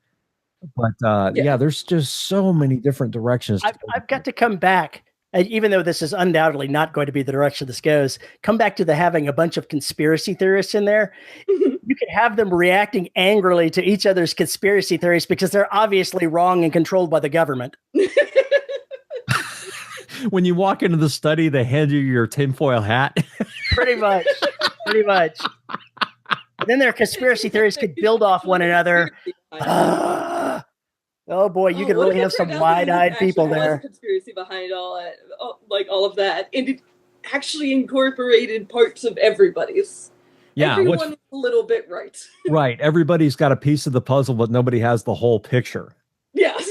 But yeah, there's just so many different directions. I've got to come back, even though this is undoubtedly not going to be the direction this goes, come back to the having a bunch of conspiracy theorists in there. You can have them reacting angrily to each other's conspiracy theories because they're obviously wrong and controlled by the government. When you walk into the study, they hand you your tinfoil hat. Pretty much. Pretty much. And then their conspiracy theories could build off one another. Oh boy, you could really have some wide-eyed people there. Conspiracy behind all of that, and it actually incorporated parts of everybody's. Yeah, everyone is a little bit right. Right, everybody's got a piece of the puzzle, but nobody has the whole picture. Yes.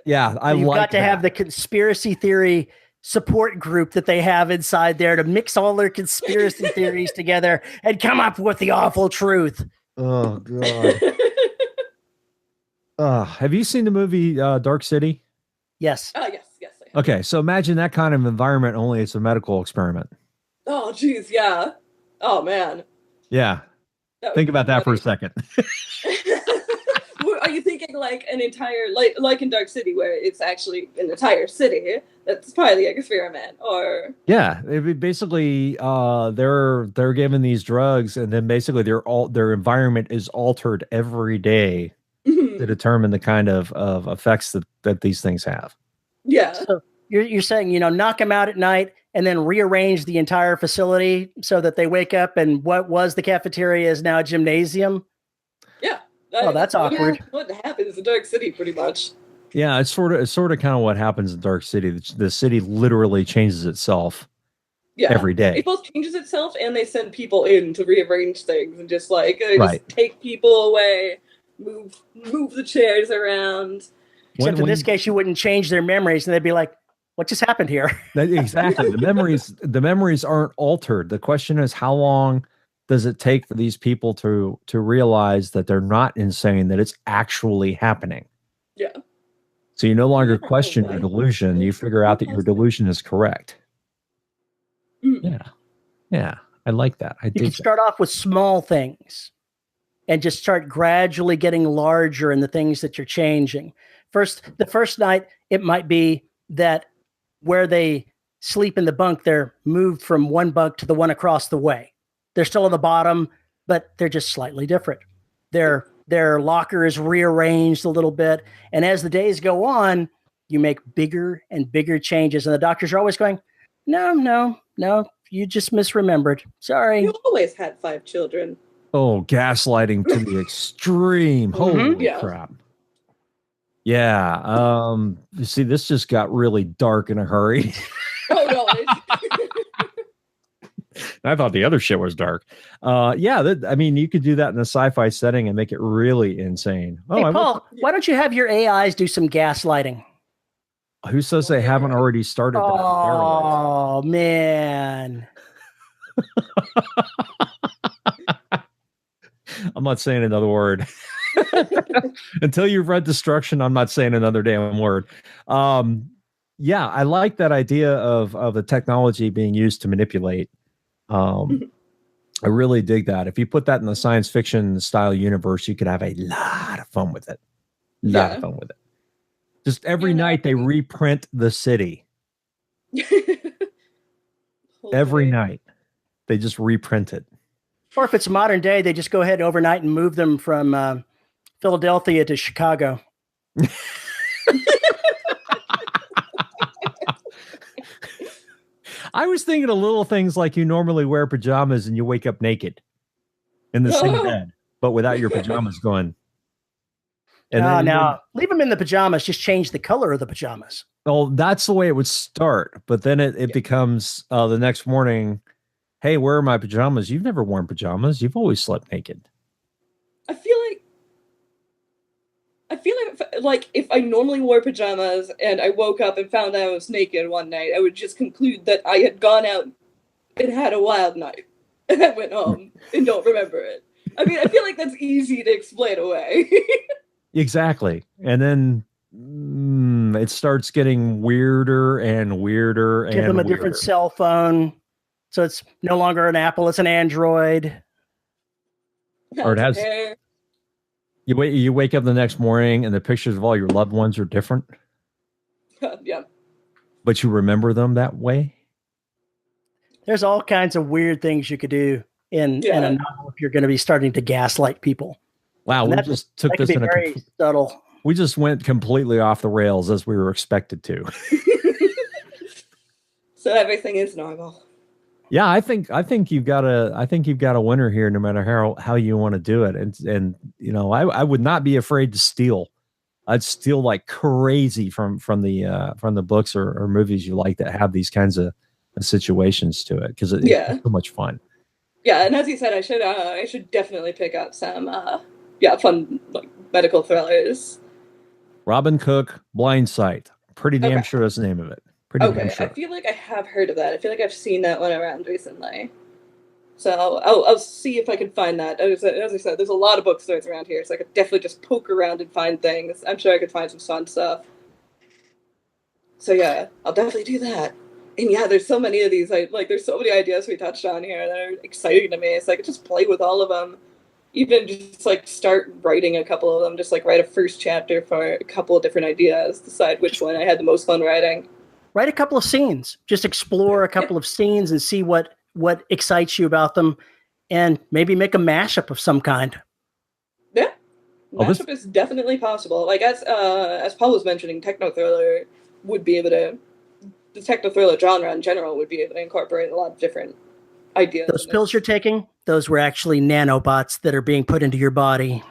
Yeah, You've got to have the conspiracy theory support group that they have inside there to mix all their conspiracy theories together and come up with the awful truth. Oh God. Have you seen the movie Dark City? Yes. Yes. Okay, so imagine that kind of environment, only it's a medical experiment. Oh, geez, yeah. Oh, man. Yeah. Think about that for a second. Are you thinking like an entire, like in Dark City, where it's actually an entire city that's part of the experiment, or? Yeah, basically, they're given these drugs, and then basically their environment is altered every day to determine the kind of effects that these things have. Yeah. So you're saying, knock them out at night and then rearrange the entire facility so that they wake up and what was the cafeteria is now a gymnasium? Yeah. Oh, that's awkward. What happens in Dark City, pretty much. Yeah, it's sort of kind of what happens in Dark City. The city literally changes itself every day. It both changes itself and they send people in to rearrange things and just just take people away, move the chairs around. Except in this case, you wouldn't change their memories and they'd be like, what just happened here? Exactly. The memories aren't altered. The question is, how long does it take for these people to realize that they're not insane, that it's actually happening? Yeah. So you no longer question your delusion. You figure out that your delusion is correct. Yeah. I like that. You can start off with small things and just start gradually getting larger in the things that you're changing. The first night, it might be that where they sleep in the bunk, they're moved from one bunk to the one across the way. They're still on the bottom, but they're just slightly different. Their locker is rearranged a little bit. And as the days go on, you make bigger and bigger changes. And the doctors are always going, no, you just misremembered. Sorry. You always had 5 children. Oh, gaslighting to the extreme. Holy crap. Yeah. You see, this just got really dark in a hurry. Oh, no. I thought the other shit was dark. You could do that in a sci-fi setting and make it really insane. Hey, Paul, why don't you have your AIs do some gaslighting? Who says they haven't already started that? Oh, man. I'm not saying another word. Until you've read Destruction, I'm not saying another damn word. I like that idea of the technology being used to manipulate. I really dig that. If you put that in the science fiction style universe, you could have a lot of fun with it. Just every night they reprint the city. Every night they just reprint it. Or if it's modern day, they just go ahead overnight and move them from Philadelphia to Chicago. I was thinking of little things like you normally wear pajamas and you wake up naked in the same bed, but without your pajamas going. And now leave them in the pajamas. Just change the color of the pajamas. Well, that's the way it would start. But then it becomes the next morning, hey, where are my pajamas? You've never worn pajamas. You've always slept naked. I feel like if I normally wore pajamas and I woke up and found that I was naked one night, I would just conclude that I had gone out and had a wild night and I went home and don't remember it. I mean, I feel like that's easy to explain away. Exactly. And then it starts getting weirder and weirder. Give them a different cell phone. So it's no longer an Apple, it's an Android. Or it has... You wake up the next morning and the pictures of all your loved ones are different. Yeah. But you remember them that way? There's all kinds of weird things you could do in a novel if you're going to be starting to gaslight people. Wow, we just took this in a very subtle. We just went completely off the rails as we were expected to. So everything is normal. Yeah, I think you've got a winner here, no matter how you want to do it. And you know, I would not be afraid to steal. I'd steal like crazy from the books or movies you like that have these kinds of situations to it, because it's so much fun. Yeah, and as you said, I should definitely pick up some fun like medical thrillers. Robin Cook, Blind Sight. Pretty damn sure that's the name of it. Sure. I feel like I have heard of that. I feel like I've seen that one around recently. So I'll see if I can find that. As I said, there's a lot of bookstores around here, so I could definitely just poke around and find things. I'm sure I could find some fun stuff. So yeah, I'll definitely do that. And yeah, there's so many of these. There's so many ideas we touched on here that are exciting to me. So I could just play with all of them. Even just like start writing a couple of them. Just like write a first chapter for a couple of different ideas. Decide which one I had the most fun writing. Write a couple of scenes. Just explore a couple of scenes and see what excites you about them, and maybe make a mashup of some kind. Yeah, mashup is definitely possible. Like as Paul was mentioning, techno thriller would be able to. The techno thriller genre in general would be able to incorporate a lot of different ideas. Those pills you're taking, those were actually nanobots that are being put into your body.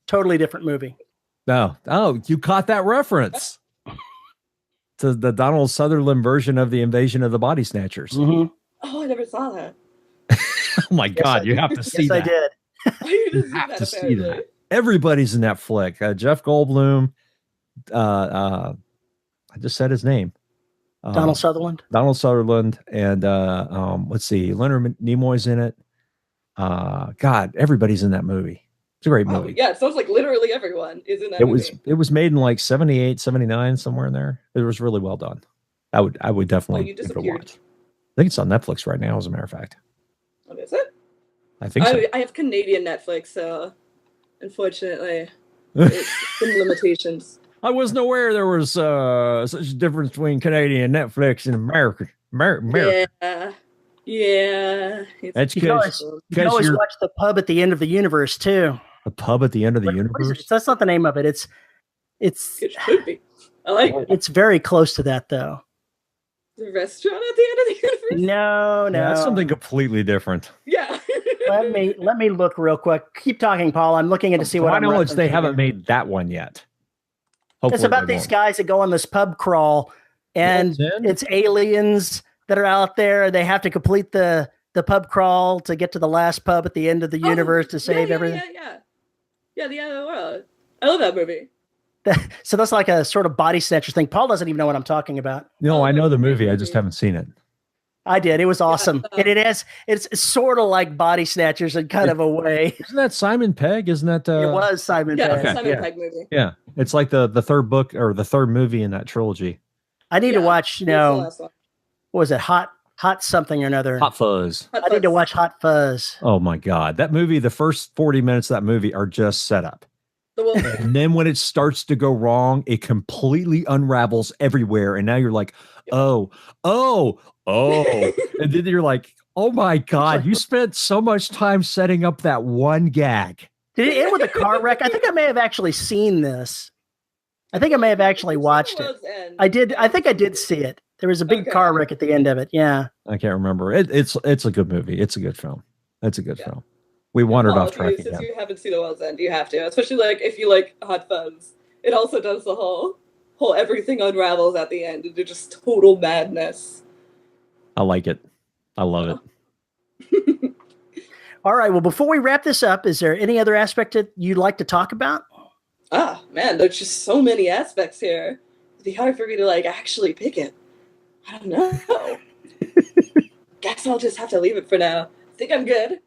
Totally different movie. No. Oh, you caught that reference to the Donald Sutherland version of the Invasion of the Body Snatchers. Mm-hmm. Oh, I never saw that. Oh my God, you have to see that. Yes, I did. You have to see that. Everybody's in that flick. Jeff Goldblum. I just said his name. Donald Sutherland. Donald Sutherland, and let's see, Leonard Nimoy's in it. God, everybody's in that movie. It's a great movie. Yeah, it sounds like literally everyone is in that movie. It was made in like 78, 79, somewhere in there. It was really well done. I would definitely give it a watch. I think it's on Netflix right now, as a matter of fact. What is it? I think so. I have Canadian Netflix, so unfortunately, it's some limitations. I wasn't aware there was such a difference between Canadian Netflix and American. Yeah. That's you can always watch The Pub at the End of the Universe too. The Pub at the End of the Universe? That's not the name of it. It should be. I like it. It's very close to that though. The restaurant at the end of the universe? No. Yeah, that's something completely different. Yeah. let me look real quick. Keep talking, Paul. I'm looking at to see what I know. They haven't made that one yet. Hopefully it's about these guys that go on this pub crawl, and it's aliens that are out there. They have to complete the pub crawl to get to the last pub at the end of the universe to save everything. Yeah, the end of the world. I love that movie. So that's like a sort of body snatcher thing. Paul doesn't even know what I'm talking about. No, I know the movie. I just haven't seen it. I did. It was awesome. And it's sort of like Body Snatchers in kind of a way. Isn't that Simon Pegg? Isn't that it was Simon Pegg. Yeah, Simon Pegg movie. Yeah. It's like the third book or the third movie in that trilogy. I need to watch, what was it? Hot something or another. Hot Fuzz. I need to watch Hot Fuzz. Oh my God. That movie, the first 40 minutes of that movie are just set up. And then when it starts to go wrong, it completely unravels everywhere. And now you're like, oh. And then you're like, oh my God, you spent so much time setting up that one gag. Did it end with a car wreck? I think I may have actually seen this. I think I may have actually watched it. I did. I think I did see it. There was a big car wreck at the end of it. Yeah. I can't remember. It's a good movie. It's a good film. It's a good film. We wandered off track again. Since you haven't seen The World's End, you have to. Especially like if you like Hot Fuzz. It also does the whole everything unravels at the end into just total madness. I like it. I love it. All right. Well, before we wrap this up, is there any other aspect that you'd like to talk about? Ah, man, there's just so many aspects here. It'd be hard for me to like actually pick it. I don't know. Guess I'll just have to leave it for now. I think I'm good.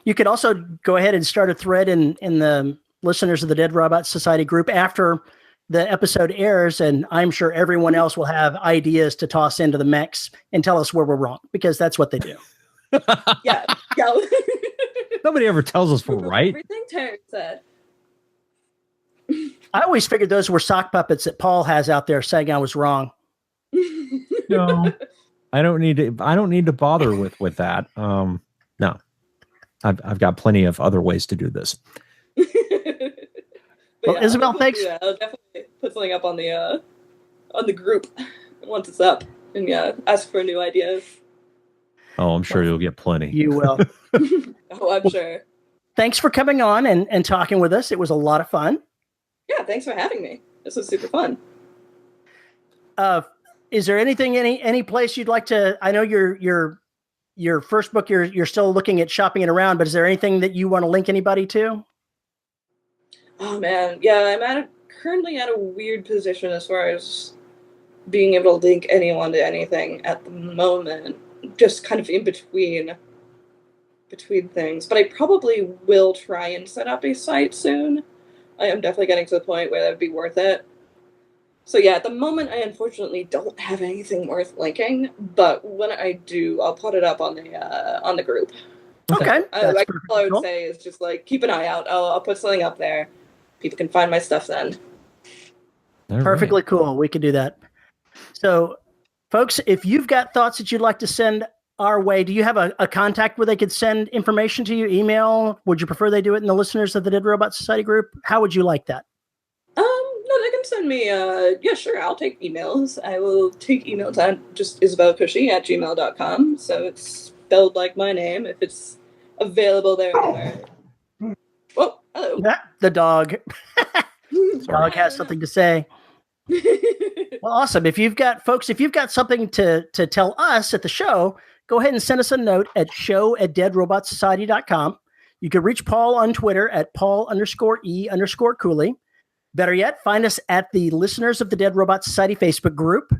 You could also go ahead and start a thread in the Listeners of the Dead Robot Society group after the episode airs, and I'm sure everyone else will have ideas to toss into the mix and tell us where we're wrong, because that's what they do. Yeah. Nobody ever tells us we're right. Everything Terrence said. I always figured those were sock puppets that Paul has out there saying I was wrong. No, I don't need to bother with that. No, I've got plenty of other ways to do this. Well, yeah, Isabel, thanks. I'll definitely put something up on the group once it's up, and ask for new ideas. Oh, I'm sure you'll get plenty. You will. Oh, I'm sure. Thanks for coming on and talking with us. It was a lot of fun. Yeah, thanks for having me. This was super fun. Is there anything, any place you'd like to? I know your first book, you're still looking at shopping it around, but is there anything that you want to link anybody to? Oh man, yeah, I'm currently at a weird position as far as being able to link anyone to anything at the moment. Just kind of in between things, but I probably will try and set up a site soon. I am definitely getting to the point where that would be worth it. So yeah, at the moment, I unfortunately don't have anything worth linking, but when I do, I'll put it up on the group. Okay. All I would say is just like keep an eye out. I'll put something up there. People can find my stuff then. Perfectly cool. We could do that. So, folks, if you've got thoughts that you'd like to send our way, do you have a contact where they could send information to you? Email? Would you prefer they do it in the Listeners of the Dead Robot Society group? How would you like that? No, they can send me, yeah, sure, I'll take emails. I will take emails at just isabelcushey@gmail.com, so it's spelled like my name, if it's available there anywhere. Whoa, hello. The dog. The dog has something to say. Well, awesome. If you've got something to tell us at the show, go ahead and send us a note at show@deadrobotsociety.com. You can reach Paul on Twitter at Paul_E_Cooley. Better yet, find us at the Listeners of the Dead Robot Society Facebook group.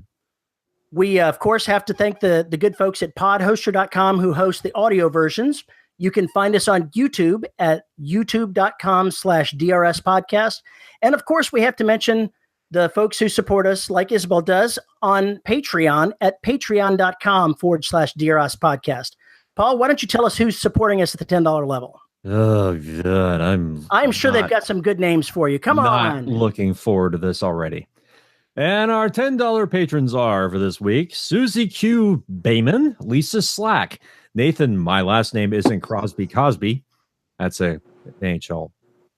We, of course, have to thank the good folks at podhoster.com who host the audio versions. You can find us on YouTube at youtube.com/DRS podcast. And of course, we have to mention the folks who support us, like Isabel does, on Patreon at patreon.com/DRS podcast. Paul, why don't you tell us who's supporting us at the $10 level? Oh, God. I'm sure they've got some good names for you. Come on. Looking forward to this already. And our $10 patrons are for this week: Susie Q. Bayman, Lisa Slack, Nathan, my last name isn't Crosby Cosby. That's a NHL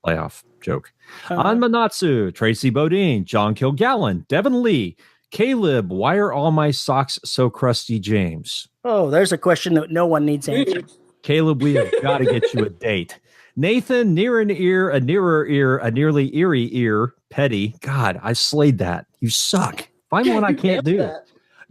playoff joke. Anmanatsu, Tracy Bodine, John Kilgallen, Devin Lee, Caleb, why are all my socks so crusty, James? Oh, there's a question that no one needs answered. Caleb, we have got to get you a date. Nathan, near an ear, a nearer ear, a nearly eerie ear, Petty. God, I slayed that. You suck. Find one I can't do.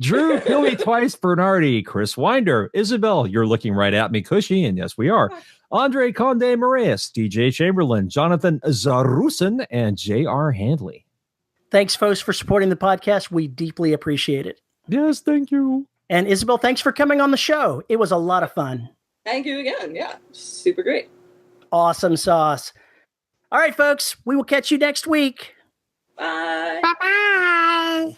Drew, kill me twice, Bernardi, Chris Winder, Isabel, you're looking right at me, Cushy, and yes, we are. Andre Conde Moraes, DJ Chamberlain, Jonathan Zarusin, and J.R. Handley. Thanks, folks, for supporting the podcast. We deeply appreciate it. Yes, thank you. And Isabel, thanks for coming on the show. It was a lot of fun. Thank you again. Yeah, super great. Awesome sauce. All right, folks, we will catch you next week. Bye. Bye-bye.